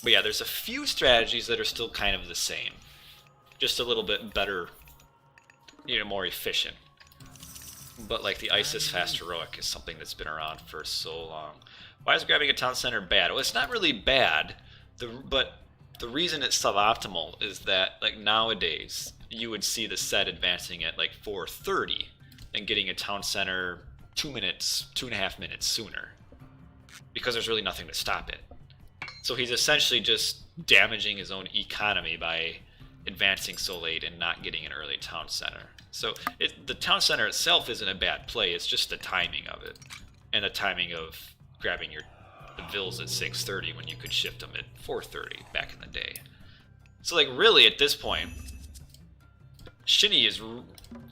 But yeah, there's a few strategies that are still kind of the same. Just a little bit better, you know, more efficient. But like the Isis Fast Heroic is something that's been around for so long. Why is grabbing a town center bad? Well, it's not really bad, but the reason it's suboptimal is that like nowadays you would see the set advancing at like 430 and getting a town center 2.5 minutes sooner. Because there's really nothing to stop it. So he's essentially just damaging his own economy by advancing so late and not getting an early town center. So the town center itself isn't a bad play, it's just the timing of it. And the timing of grabbing the Vills at 630 when you could shift them at 430 back in the day. So like really at this point, Shini is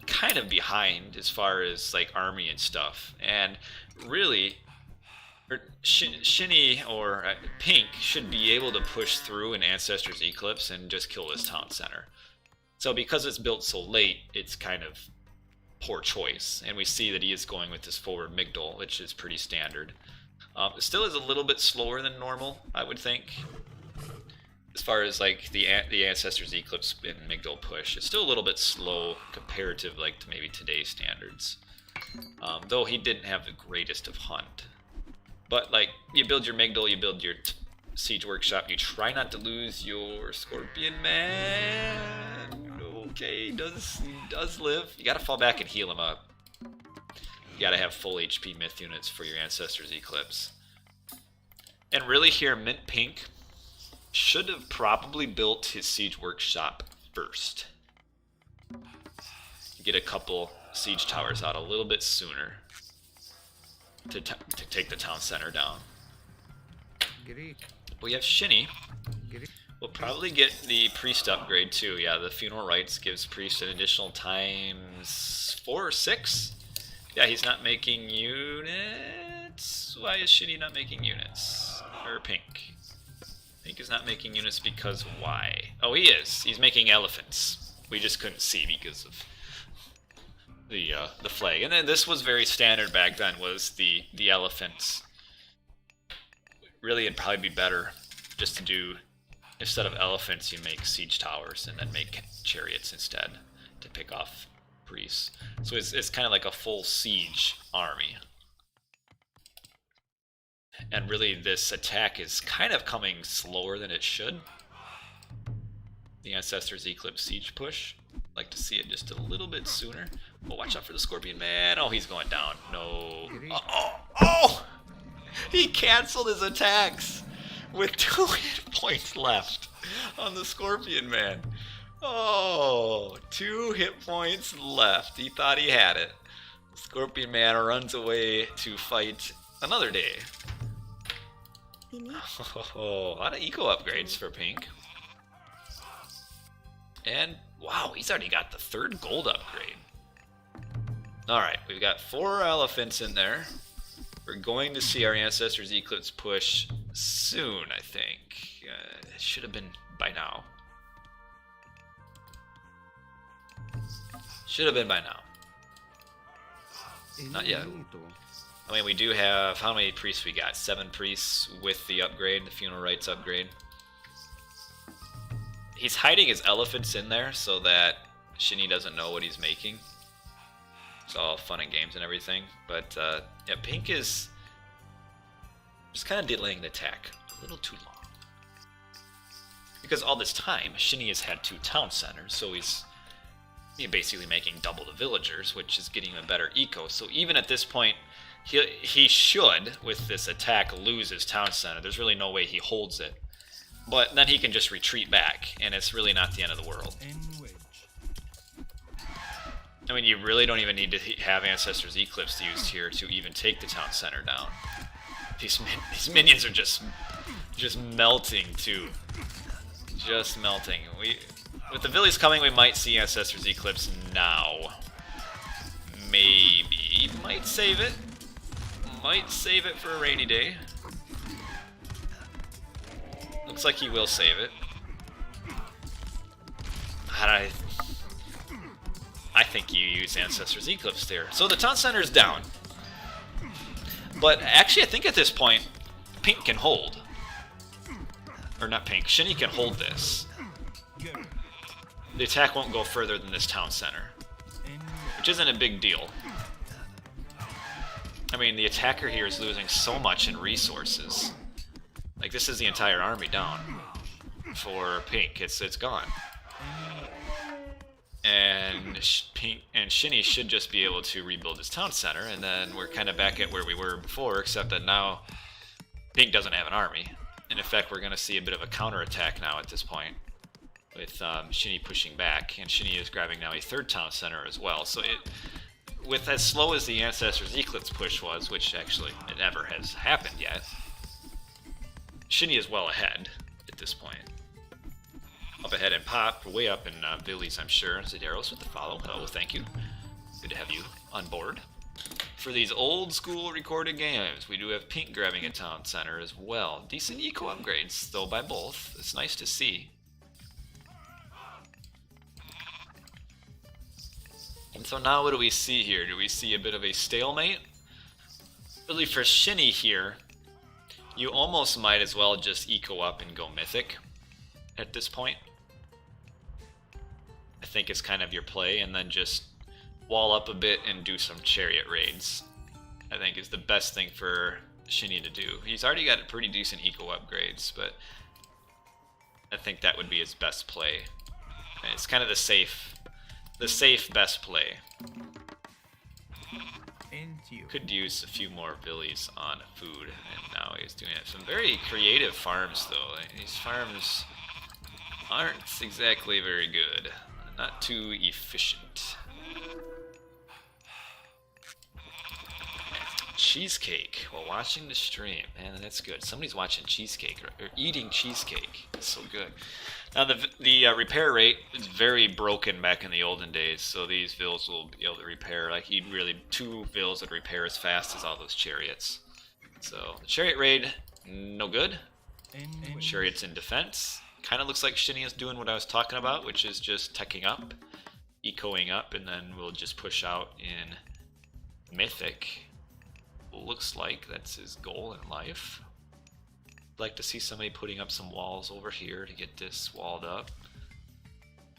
kind of behind as far as like army and stuff, and really, Shini or Pink should be able to push through an Ancestor's Eclipse and just kill this town center. So because it's built so late, it's kind of poor choice, and we see that he is going with this forward Migdol, which is pretty standard. It still is a little bit slower than normal, I would think. As far as like the Ancestor's Eclipse and Migdol push, it's still a little bit slow comparative, like to maybe today's standards. Though he didn't have the greatest of hunt. But like, you build your Migdol, you build your Siege Workshop, you try not to lose your Scorpion Man. Okay, he does live. You gotta fall back and heal him up. You gotta have full HP myth units for your Ancestor's Eclipse. And really here, Mint Pink should have probably built his Siege Workshop first. Get a couple siege towers out a little bit sooner to take the town center down. We have Shini. We'll probably get the priest upgrade too. Yeah, the funeral rites gives priest an additional times 4 or 6. Yeah, he's not making units. Why is Shini not making units? Or Pink? Pink is not making units because why? Oh, he is. He's making elephants. We just couldn't see because of the flag. And then this was very standard back then, was the elephants. Really, it'd probably be better just to do, instead of elephants, you make siege towers and then make chariots instead to pick off priests. So it's kind of like a full siege army. And really, this attack is kind of coming slower than it should. The Ancestor's Eclipse siege push. Like to see it just a little bit sooner. Oh, watch out for the Scorpion Man. Oh, he's going down. No. Oh! He canceled his attacks with 2 hit points left on the Scorpion Man. Oh, 2 hit points left. He thought he had it. The Scorpion Man runs away to fight another day. Oh, a lot of eco upgrades for Pink. And wow, he's already got the 3rd gold upgrade. Alright, we've got 4 elephants in there. We're going to see our Ancestor's Eclipse push soon, I think. It should have been by now. Should have been by now. Not yet. I mean, we do have, how many priests we got? 7 priests with the upgrade, the funeral rites upgrade. He's hiding his elephants in there so that Shini doesn't know what he's making. It's all fun and games and everything. But, yeah, Pink is just kind of delaying the attack a little too long. Because all this time, Shini has had 2 town centers, so he's basically making double the villagers, which is getting him a better eco. So even at this point, he should, with this attack, lose his town center. There's really no way he holds it. But then he can just retreat back, and it's really not the end of the world. I mean, you really don't even need to have Ancestor's Eclipse used here to even take the town center down. These minions are just melting, too. Just melting. With the Villies coming, we might see Ancestor's Eclipse now. Maybe. Might save it. Might save it for a rainy day. Looks like he will save it. I think you use Ancestor's Eclipse there. So the town center is down. But actually, I think at this point, Pink can hold. Or not Pink, Shini can hold this. The attack won't go further than this town center, which isn't a big deal. I mean, the attacker here is losing so much in resources. Like, this is the entire army down for Pink. It's gone. And Pink and Shini should just be able to rebuild his town center, and then we're kind of back at where we were before, except that now Pink doesn't have an army. And in fact, we're going to see a bit of a counterattack now at this point, with Shini pushing back, and Shini is grabbing now a 3rd town center as well. So with as slow as the Ancestor's Eclipse push was, which actually it never has happened yet, Shini is well ahead at this point. up ahead and pop. We're way up in Billy's, I'm sure. Zidaros with the follow. Hello, thank you. Good to have you on board. For these old school recorded games, we do have Pink grabbing a town center as well. Decent eco upgrades, though, by both. It's nice to see. And so now what do we see here? Do we see a bit of a stalemate? Really, for Shini here, you almost might as well just eco up and go Mythic at this point. I think it's kind of your play, and then just wall up a bit and do some chariot raids. I think is the best thing for Shini to do. He's already got pretty decent eco upgrades, but I think that would be his best play. And it's kind of the safe best play. Could use a few more Billies on food, and now he's doing it. Some very creative farms, though. These farms aren't exactly very good. Not too efficient. Cheesecake while watching the stream. Man, that's good. Somebody's watching cheesecake or eating cheesecake. It's so good. Now the repair rate is very broken back in the olden days, so these vills will be able to repair. Like you'd really 2 vills would repair as fast as all those chariots. So the chariot raid, no good. Chariots in defense. Kind of looks like Shini is doing what I was talking about, which is just teching up, ecoing up, and then we'll just push out in Mythic. Looks like that's his goal in life. I'd like to see somebody putting up some walls over here to get this walled up.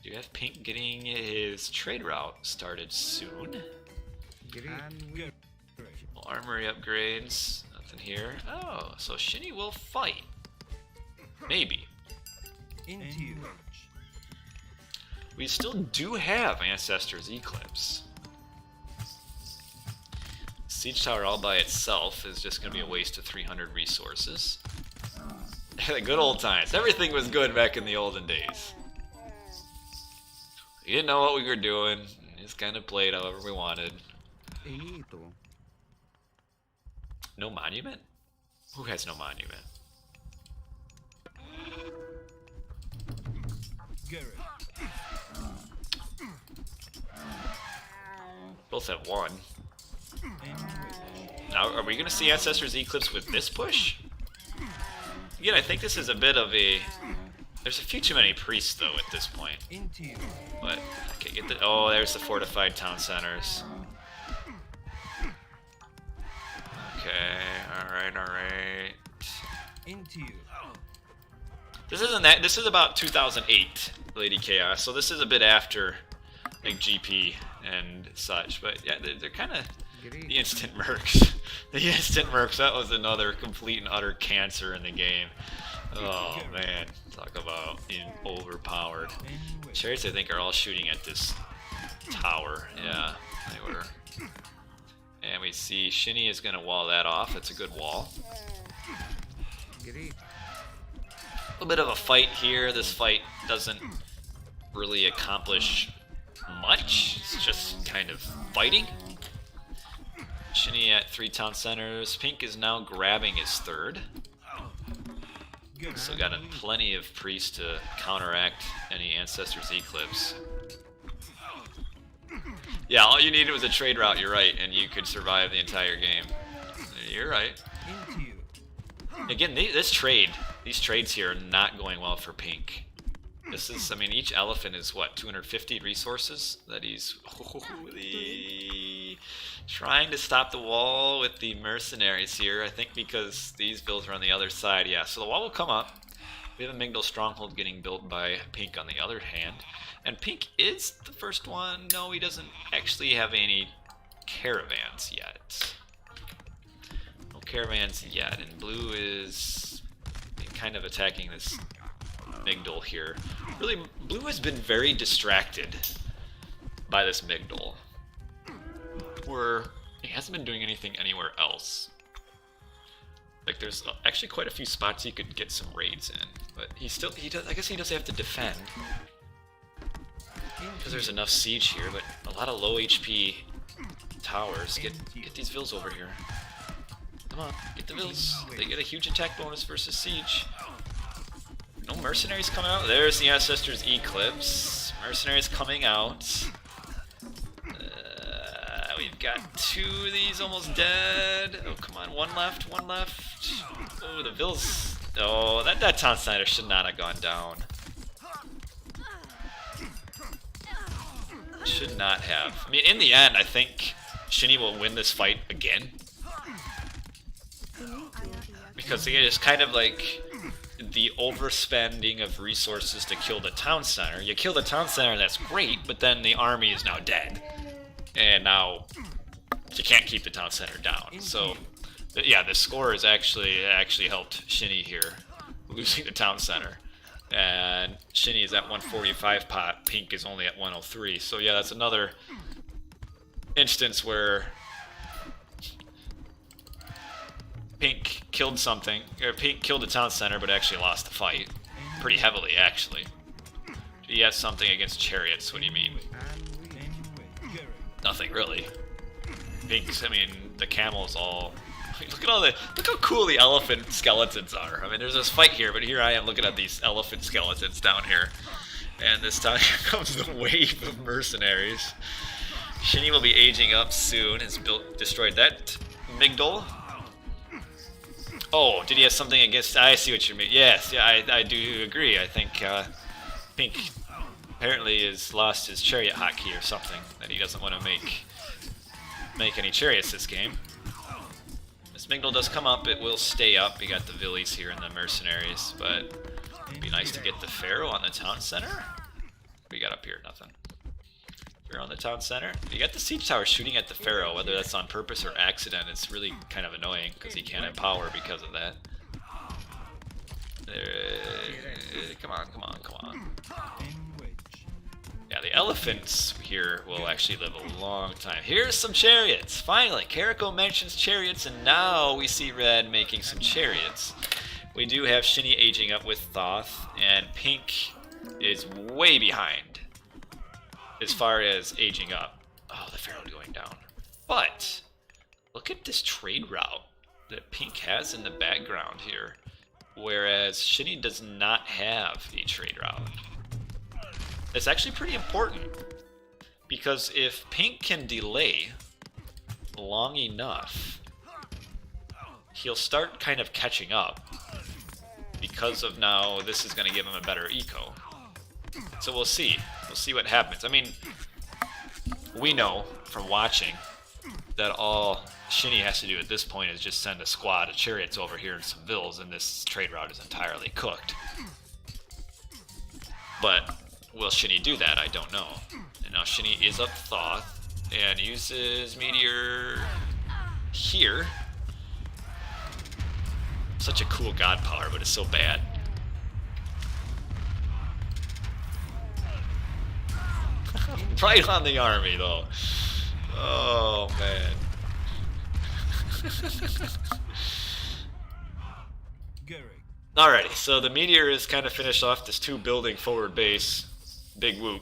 Do you have Pink getting his trade route started soon? Armory upgrades, nothing here. Oh, so Shini will fight. Maybe. We still do have Ancestor's Eclipse. Siege Tower all by itself is just going to be a waste of 300 resources. The good old times. Everything was good back in the olden days. We didn't know what we were doing. We just kind of played however we wanted. No monument? Who has no monument? Both have 1. Now, are we going to see Ancestor's Eclipse with this push? Again, I think this is a bit of a... There's a few too many priests, though, at this point. But, okay, get the... Oh, there's the fortified town centers. Okay, alright. This isn't that... This is about 2008, Lady Chaos, so this is a bit after, like, GP and such. But, yeah, they're kind of... The instant mercs. The instant mercs, that was another complete and utter cancer in the game. Oh man, talk about being overpowered. Chariots, I think, are all shooting at this tower. Yeah, they were. And we see Shini is going to wall that off. That's a good wall. A little bit of a fight here. This fight doesn't really accomplish much. It's just kind of fighting. Shini at 3 town centers. Pink is now grabbing his 3rd. Still got plenty of priests to counteract any Ancestor's Eclipse. Yeah, all you needed was a trade route, you're right, and you could survive the entire game. You're right. Again, these trades here are not going well for Pink. This is, I mean, each elephant is what, 250 resources that he's trying to stop the wall with the mercenaries here. I think because these builds are on the other side. Yeah, so the wall will come up. We have a Migdal stronghold getting built by Pink on the other hand. And Pink is the first one. No, he doesn't actually have any caravans yet. No caravans yet. And Blue is kind of attacking this Migdal here. Really, Blue has been very distracted by this Migdal, where he hasn't been doing anything anywhere else. Like, there's actually quite a few spots he could get some raids in, but he does. I guess he does have to defend because there's enough siege here, but a lot of low HP towers. Get these vills over here. Come on, get the vills. They get a huge attack bonus versus siege. No mercenaries coming out. There's the Ancestors Eclipse. Mercenaries coming out. We've got 2 of these almost dead. Oh, come on. One left. One left. Oh, the Vills. Oh, that Town Center should not have gone down. Should not have. I mean, in the end, I think Shini will win this fight again. Because again, it's kind of like the overspending of resources to kill the town center. You kill the town center, that's great, but then the army is now dead. And now you can't keep the town center down. So, yeah, the score has actually helped Shini here, losing the town center. And Shini is at 145 pot, Pink is only at 103. So yeah, that's another instance where Pink killed something, or Pink killed the town center, but actually lost the fight. Pretty heavily, actually. He has something against chariots, what do you mean? Nothing, really. Pink's, I mean, the camel's all... Look at look how cool the elephant skeletons are. I mean, there's this fight here, but here I am looking at these elephant skeletons down here. And this time here comes the wave of mercenaries. Shini will be aging up soon. Has destroyed that Migdol. Oh, did he have something against... I see what you mean. Yes, yeah, I do agree. I think Pink apparently has lost his chariot hotkey or something, that he doesn't want to make any chariots this game. This Migdol does come up, it will stay up. We got the Villies here and the mercenaries, but it'd be nice to get the Pharaoh on the town center. What we got up here? Nothing. Pharaoh on the town center. You got the siege tower shooting at the Pharaoh, whether that's on purpose or accident. It's really kind of annoying because he can't empower because of that. Come on, come on, come on. Yeah, the elephants here will actually live a long time. Here's some chariots! Finally, Kariko mentions chariots, and now we see Red making some chariots. We do have Shini aging up with Thoth, and Pink is way behind as far as aging up. Oh, the Pharaoh going down. But, look at this trade route that Pink has in the background here, whereas Shini does not have a trade route. It's actually pretty important, because if Pink can delay long enough, he'll start kind of catching up, because of now this is going to give him a better eco. So we'll see. We'll see what happens. I mean, we know from watching that all Shini has to do at this point is just send a squad of chariots over here and some Vills, and this trade route is entirely cooked. But will Shini do that? I don't know. And now Shini is up Thoth and uses Meteor here. Such a cool god power, but it's so bad. Right on the army, though. Oh, man. Alrighty, so the Meteor is kind of finished off this 2-building forward base. Big whoop.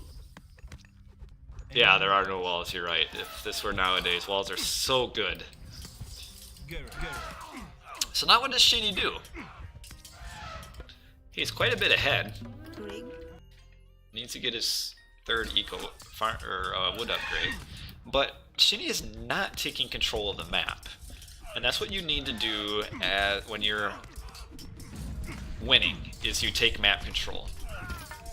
Yeah, there are no walls, you're right. If this were nowadays, walls are so good. So now what does Shini do? He's quite a bit ahead. Needs to get his 3rd wood upgrade. But Shini is not taking control of the map. And that's what you need to do when you're winning, is you take map control.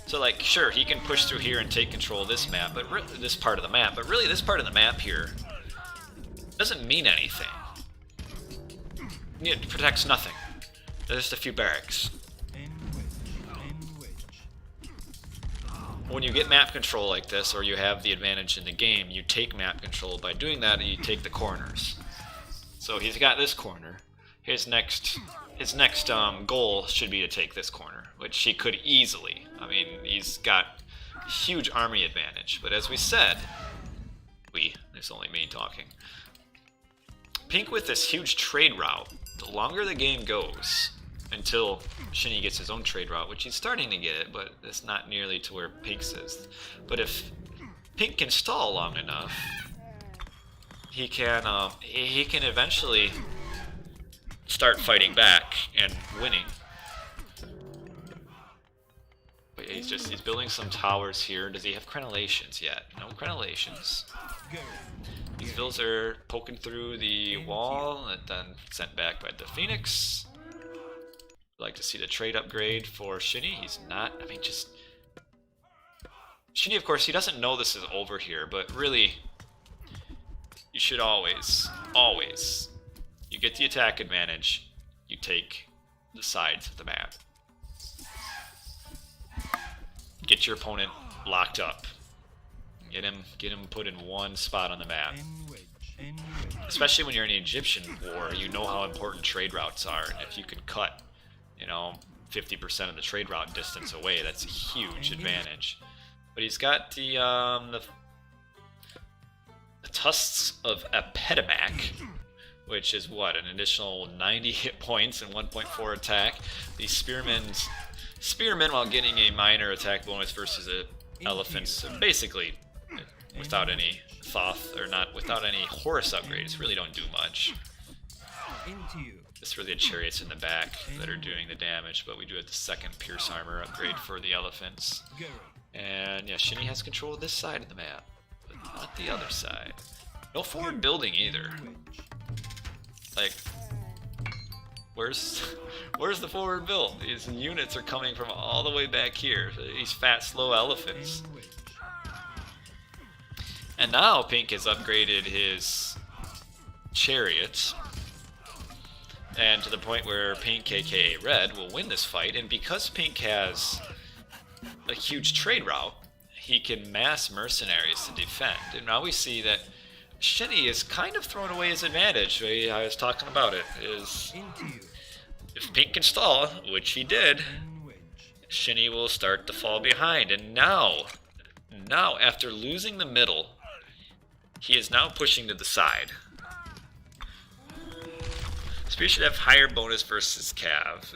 So, like, sure, he can push through here and take control of this map, but this part of the map, but really this part of the map here doesn't mean anything. It protects nothing. There's just a few barracks. When you get map control like this, or you have the advantage in the game, you take map control. By doing that, you take the corners. So he's got this corner. His next goal should be to take this corner, which he could easily. I mean, he's got huge army advantage. But as we said, there's only me talking. Pink with this huge trade route, the longer the game goes, until Shini gets his own trade route, which he's starting to get it, but it's not nearly to where Pink's is. But if Pink can stall long enough, he can eventually start fighting back and winning. he's building some towers here. Does he have crenellations yet? No crenellations. These vills are poking through the wall and then sent back by the Phoenix. Like to see the trade upgrade for Shini. He's not. I mean, just Shini, of course, he doesn't know this is over here, but really, you should always, you get the attack advantage, you take the sides of the map. Get your opponent locked up. Get him put in one spot on the map. Especially when you're in the Egyptian war, you know how important trade routes are, and if you can cut, you know, 50% of the trade route distance away, that's a huge advantage. But he's got the tusks of Epidemic, which is what, an additional 90 hit points and 1.4 attack. These spearmen while getting a minor attack bonus versus the elephants, so basically without any Thoth, or not without any Horus upgrades, really don't do much. It's really the chariots in the back that are doing the damage, but we do have the second Pierce Armor upgrade for the elephants. And yeah, Shini has control of this side of the map, but not the other side. No forward building either. Like, where's the forward build? These units are coming from all the way back here. These fat, slow elephants. And now Pink has upgraded his chariots, and to the point where Pink, aka Red, will win this fight. And because Pink has a huge trade route, he can mass mercenaries to defend. And now we see that Shini is kind of throwing away his advantage. I was talking about it. Is if Pink can stall, which he did, Shini will start to fall behind. And now after losing the middle, he is now pushing to the side. Spear should have higher bonus versus Cav.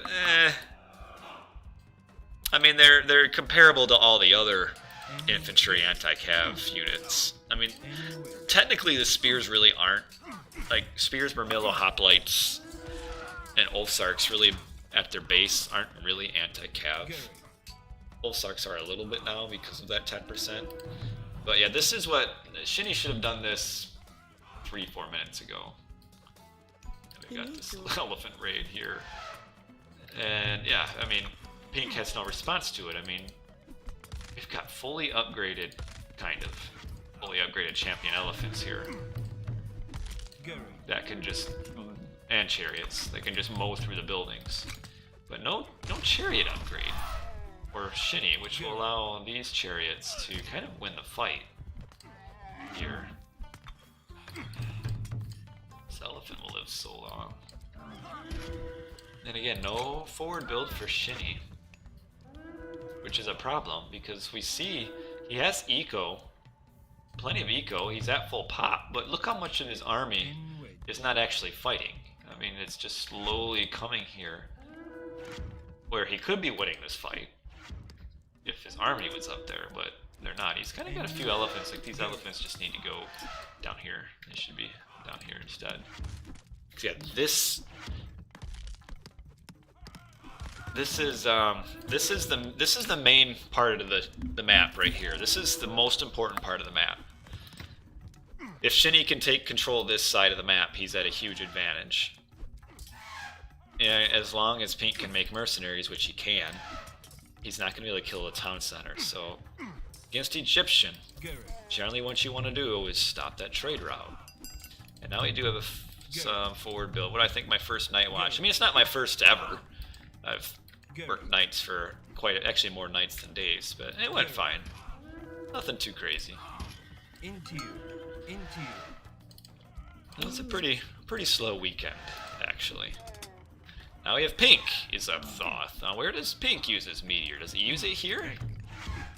I mean, they're comparable to all the other infantry anti-cav units. I mean, technically the spears really aren't. Like, spears, Murmillo, Hoplites, and Ulfsarks really, at their base, aren't really anti-cav. Ulfsarks are a little bit now because of that 10%. But yeah, this is what... Shini should have done this 3-4 minutes ago. We got this elephant raid here. And yeah, I mean, Pink has no response to it. I mean, we've got fully upgraded champion elephants here. That can just, and chariots, that can just mow through the buildings. But no chariot upgrade for Shini, which will allow these chariots to kind of win the fight here. This elephant will live so long. And again, no forward build for Shini, which is a problem because we see he has eco, plenty of eco, he's at full pop, but look how much of his army is not actually fighting. I mean, it's just slowly coming here, where he could be winning this fight if his army was up there, but they're not. He's kind of got a few elephants, like these elephants just need to go down here. They should be down here instead. So yeah, this is the main part of the map right here. This is the most important part of the map. If Shini can take control of this side of the map, he's at a huge advantage. And as long as Pink can make mercenaries, which he can, he's not going to be able to kill the town center. So against Egyptian, generally what you want to do is stop that trade route. And now we do have some forward build. What I think my first night watch. I mean, it's not my first ever. I've worked nights for actually more nights than days, but it went fine. Nothing too crazy. It was a pretty slow weekend, actually. Now we have Pink is up Thoth. Now where does Pink use his meteor? Does he use it here?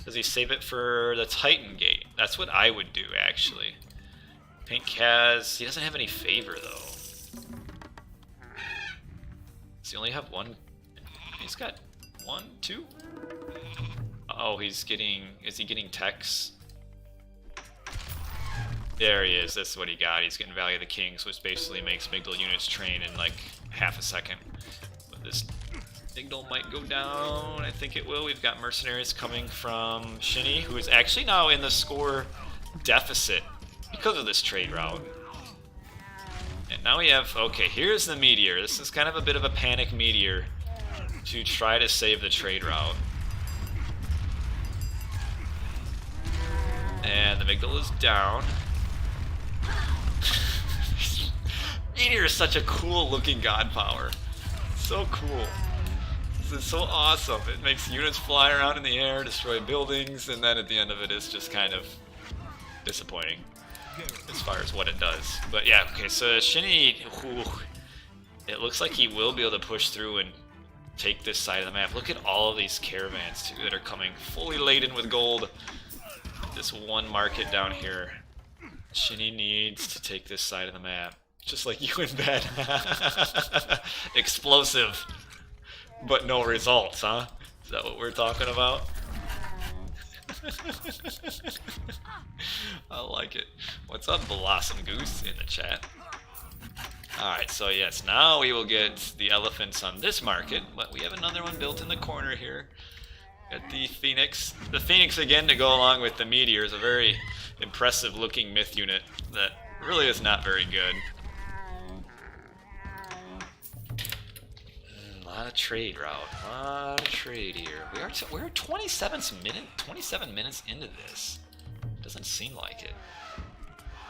Does he save it for the Titan Gate? That's what I would do, actually. Pink he doesn't have any favor, though. Does he only have one? He's got 1, 2? Oh, is he getting techs? There he is, that's what he got. He's getting Valley of the Kings, which basically makes Migdal units train in like half a second. But this Migdol might go down. I think it will. We've got mercenaries coming from Shini, who is actually now in the score deficit because of this trade route. And now we have, okay, here's the meteor. This is kind of a bit of a panic meteor to try to save the trade route. And the Migdol is down. Meteor is such a cool looking god power. So cool. This is so awesome. It makes units fly around in the air, destroy buildings, and then at the end of it, it's just kind of disappointing as far as what it does. But yeah, okay, so Shini, it looks like he will be able to push through and take this side of the map. Look at all of these caravans too that are coming fully laden with gold. This one market down here. Shini needs to take this side of the map. Just like you in bed. Explosive, but no results, huh? Is that what we're talking about? I like it. What's up, Blossom Goose, in the chat? Alright, so yes, now we will get the elephants on this market, but we have another one built in the corner here. Got the Phoenix. The Phoenix, again, to go along with the Meteor, is a very impressive looking myth unit that really is not very good. A lot of trade route. A lot of trade here. We're 27 minutes into this. Doesn't seem like it.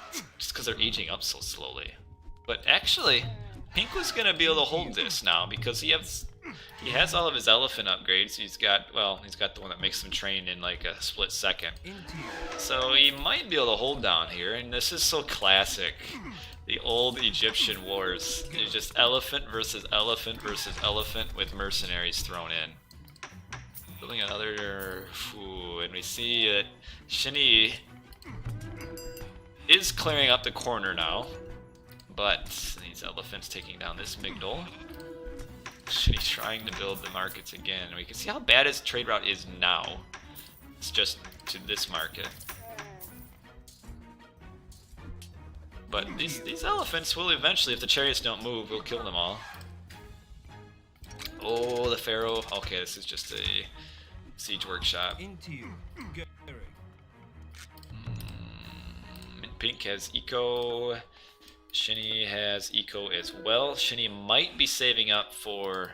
It's just because they're aging up so slowly. But actually, Pink was gonna be able to hold this now because he has all of his elephant upgrades. He's got the one that makes him train in like a split second. So he might be able to hold down here, and this is so classic. The old Egyptian wars. It's just elephant versus elephant versus elephant with mercenaries thrown in. Building another... and we see that Shini is clearing up the corner now. But these elephants taking down this Migdol. Shini's trying to build the markets again. We can see how bad his trade route is now. It's just to this market. But these elephants will eventually, if the chariots don't move, we'll kill them all. Oh, the Pharaoh. Okay, this is just a siege workshop. Pink has eco. Shini has eco as well. Shini might be saving up for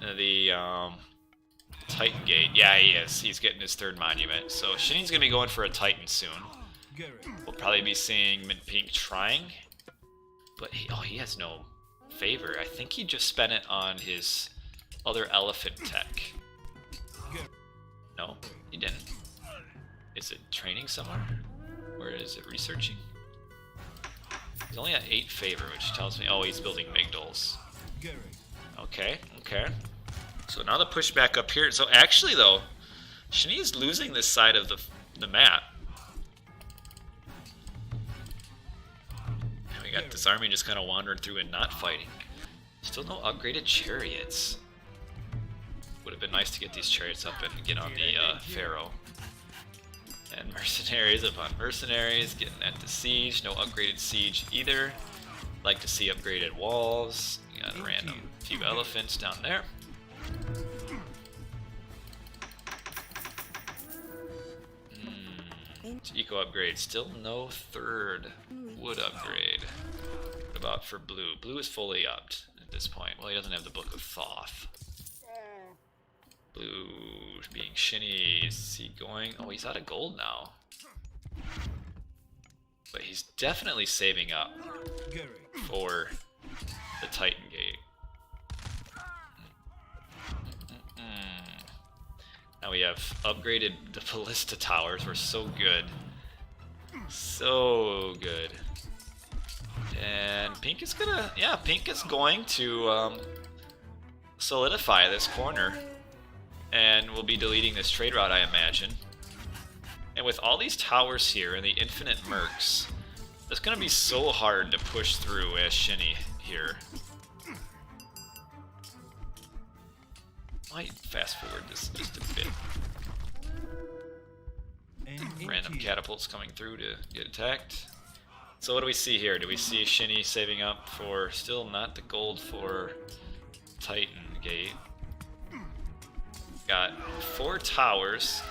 the Titan Gate. Yeah, he is. He's getting his third monument. So Shini's going to be going for a Titan soon. We'll probably be seeing Mint Pink trying. But he has no favor. I think he just spent it on his other elephant tech. No, he didn't. Is it training somewhere? Or is it researching? He's only at 8 favor, which tells me, oh, he's building Migdols. Okay, okay. So now the push back up here. So actually, though, Shini is losing this side of the map. And we got this army just kind of wandering through and not fighting. Still no upgraded chariots. Would have been nice to get these chariots up and get on the Pharaoh. And mercenaries upon mercenaries, getting at the siege. No upgraded siege either. Like to see upgraded walls. You got a random few elephants down there. Eco upgrade. Still no third wood upgrade. What about for blue? Blue is fully upped at this point. Well, he doesn't have the Book of Thoth. Blue being Shini, is he going? Oh, he's out of gold now. But he's definitely saving up for the Titan Gate. Now we have upgraded the Ballista Towers. We're so good. So good. And Pink is gonna... yeah, Pink is going to solidify this corner. And we'll be deleting this trade route, I imagine. And with all these towers here and the infinite mercs, it's going to be so hard to push through as Shini here. Might fast forward this just a bit. Random catapults coming through to get attacked. So what do we see here? Do we see Shini saving up for still not the gold for Titan gate. Got 4 towers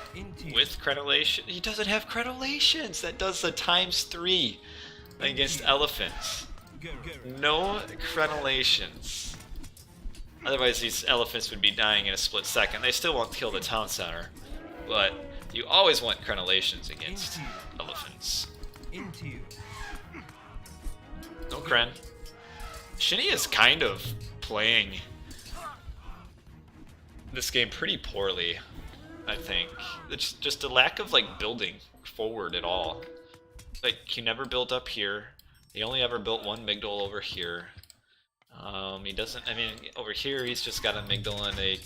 with crenellation. He doesn't have crenellations. That does the ×3 against elephants. No crenellations. Otherwise these elephants would be dying in a split second. They still won't kill the town center, but you always want crenellations against elephants. No cren. Shini is kind of playing this game pretty poorly, I think. It's just a lack of like building forward at all. Like he never built up here. He only ever built one Migdol over here. He doesn't, I mean, over here he's just got a Migdol and a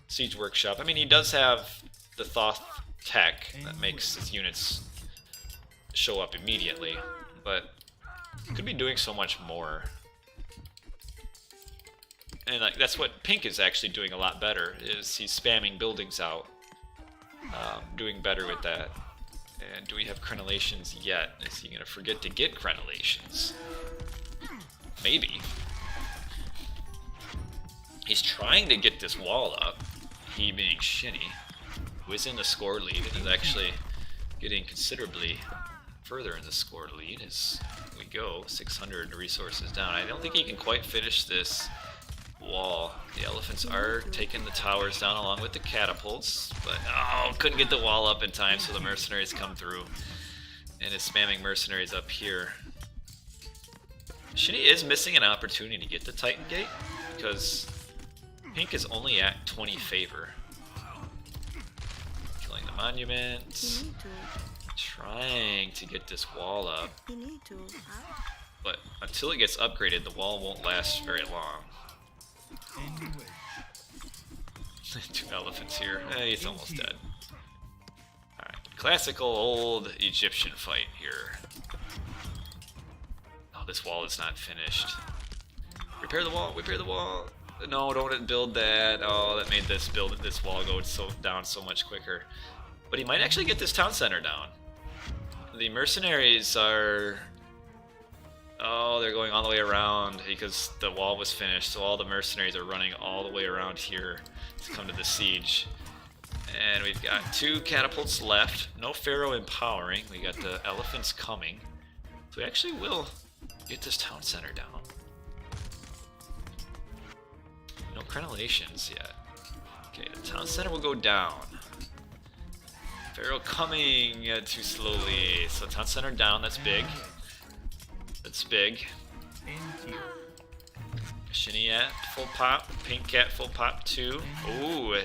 siege workshop. I mean, he does have the Thoth tech that makes his units show up immediately, but could be doing so much more. And like that's what Pink is actually doing a lot better, is he's spamming buildings out. Doing better with that. And do we have crenellations yet? Is he gonna forget to get crenellations? Maybe. He's trying to get this wall up, he being Shini, who is in the score lead and is actually getting considerably further in the score lead as we go. 600 resources down. I don't think he can quite finish this wall. The elephants are taking the towers down along with the catapults, but oh, couldn't get the wall up in time, so the mercenaries come through and is spamming mercenaries up here. Shini is missing an opportunity to get the Titan Gate because Pink is only at 20 favor. Killing the monument, trying to get this wall up, but until it gets upgraded, the wall won't last very long. 2 elephants here. He's almost dead. Alright, classical old Egyptian fight here. Oh, this wall is not finished. Repair the wall, repair the wall. No, don't build that. Oh, that made this wall go down so much quicker. But he might actually get this town center down. The mercenaries are... Oh, they're going all the way around because the wall was finished, so all the mercenaries are running all the way around here to come to the siege. And we've got 2 catapults left. No Pharaoh empowering. We got the elephants coming. So we actually will get this town center down. No crenellations yet. Okay, the town center will go down. Pharaoh coming too slowly. So town center down, that's big. That's big. Shini at full pop. Pink at full pop too. Ooh.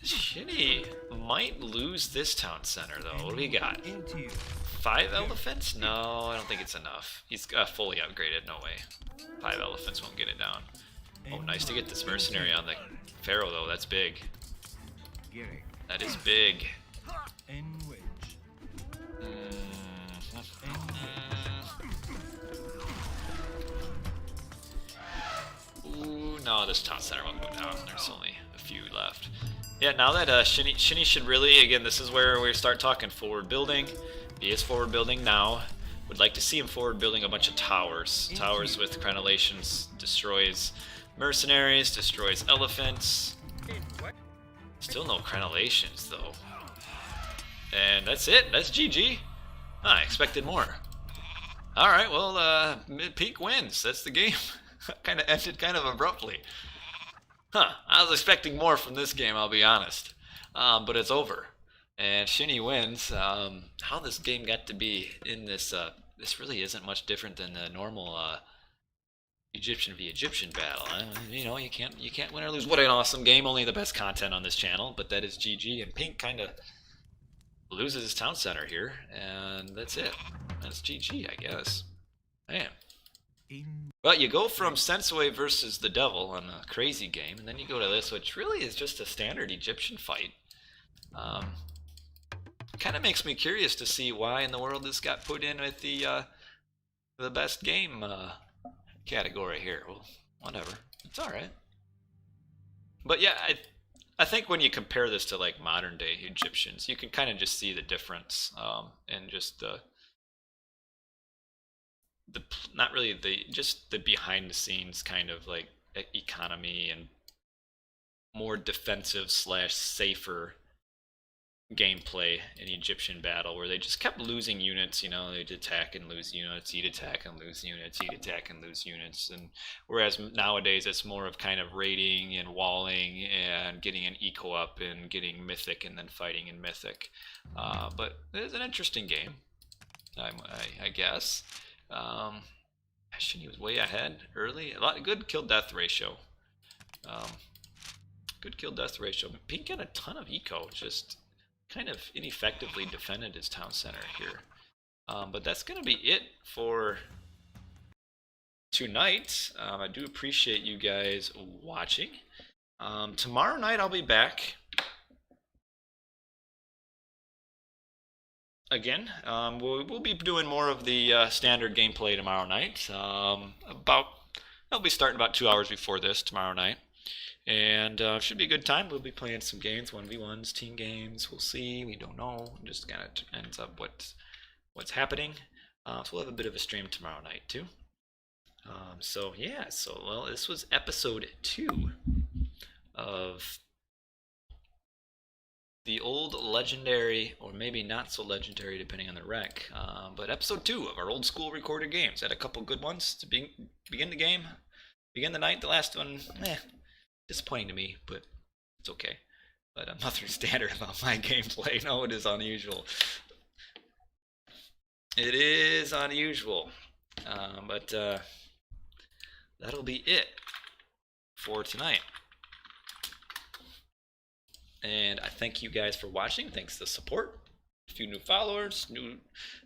Shini might lose this town center though. What do we got? 5 elephants? No, I don't think it's enough. He's fully upgraded. No way. 5 elephants won't get it down. Oh, nice to get this mercenary on the Pharaoh though. That's big. That is big. Ooh, no, this town center won't go down. There's only a few left. Yeah, now that Shini should really, again, this is where we start talking forward building. He is forward building now. Would like to see him forward building a bunch of towers. Towers with crenellations, destroys mercenaries, destroys elephants. Still no crenellations though. And that's it. That's GG. I expected more. Alright, well, Pink wins. That's the game. Kind of ended kind of abruptly. Huh, I was expecting more from this game, I'll be honest. But it's over. And Shini wins. How this game got to be in this, this really isn't much different than the normal Egyptian v Egyptian battle. You know, you can't win or lose. What an awesome game. Only the best content on this channel, but that is GG. And Pink kind of loses his town center here, and that's it. That's GG, I guess. Man. Well, you go from Sensuy versus the Devil on a crazy game, and then you go to this, which really is just a standard Egyptian fight. Kind of makes me curious to see why in the world this got put in with the best game category here. Well, whatever. It's alright. But yeah, I think when you compare this to like modern day Egyptians, you can kind of just see the difference and just the not really just the behind the scenes kind of like economy and more defensive slash safer gameplay in Egyptian battle, where they just kept losing units. You know, they'd attack and lose units, he'd attack and lose units, he'd attack and lose units. And whereas nowadays it's more of kind of raiding and walling and getting an eco up and getting mythic and then fighting in mythic. But it's an interesting game, I guess. Shini was way ahead early. A lot good kill death ratio. Good kill death ratio. Pink got a ton of eco, just kind of ineffectively defended his town center here. But that's going to be it for tonight. I do appreciate you guys watching. Tomorrow night I'll be back again. We'll be doing more of the standard gameplay tomorrow night. I'll be starting about 2 hours before this tomorrow night. And should be a good time. We'll be playing some games, 1v1s, team games. We'll see. We don't know. It just kind of ends up what's happening. So we'll have a bit of a stream tomorrow night too. So yeah. So well, this was episode 2 of the old legendary, or maybe not so legendary, depending on the rec. But episode 2 of our old school recorded games. Had a couple good ones to begin the game, begin the night. The last one, disappointing to me, but it's okay. But I'm nothing standard about my gameplay. No, it is unusual. It is unusual. But that'll be it for tonight. And I thank you guys for watching. Thanks for the support. A few new followers.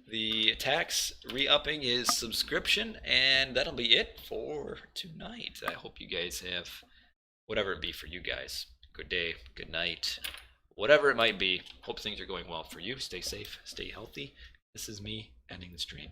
The tax re-upping his subscription. And that'll be it for tonight. I hope you guys have whatever it be for you guys. Good day, good night, whatever it might be. Hope things are going well for you. Stay safe, stay healthy. This is me ending the stream.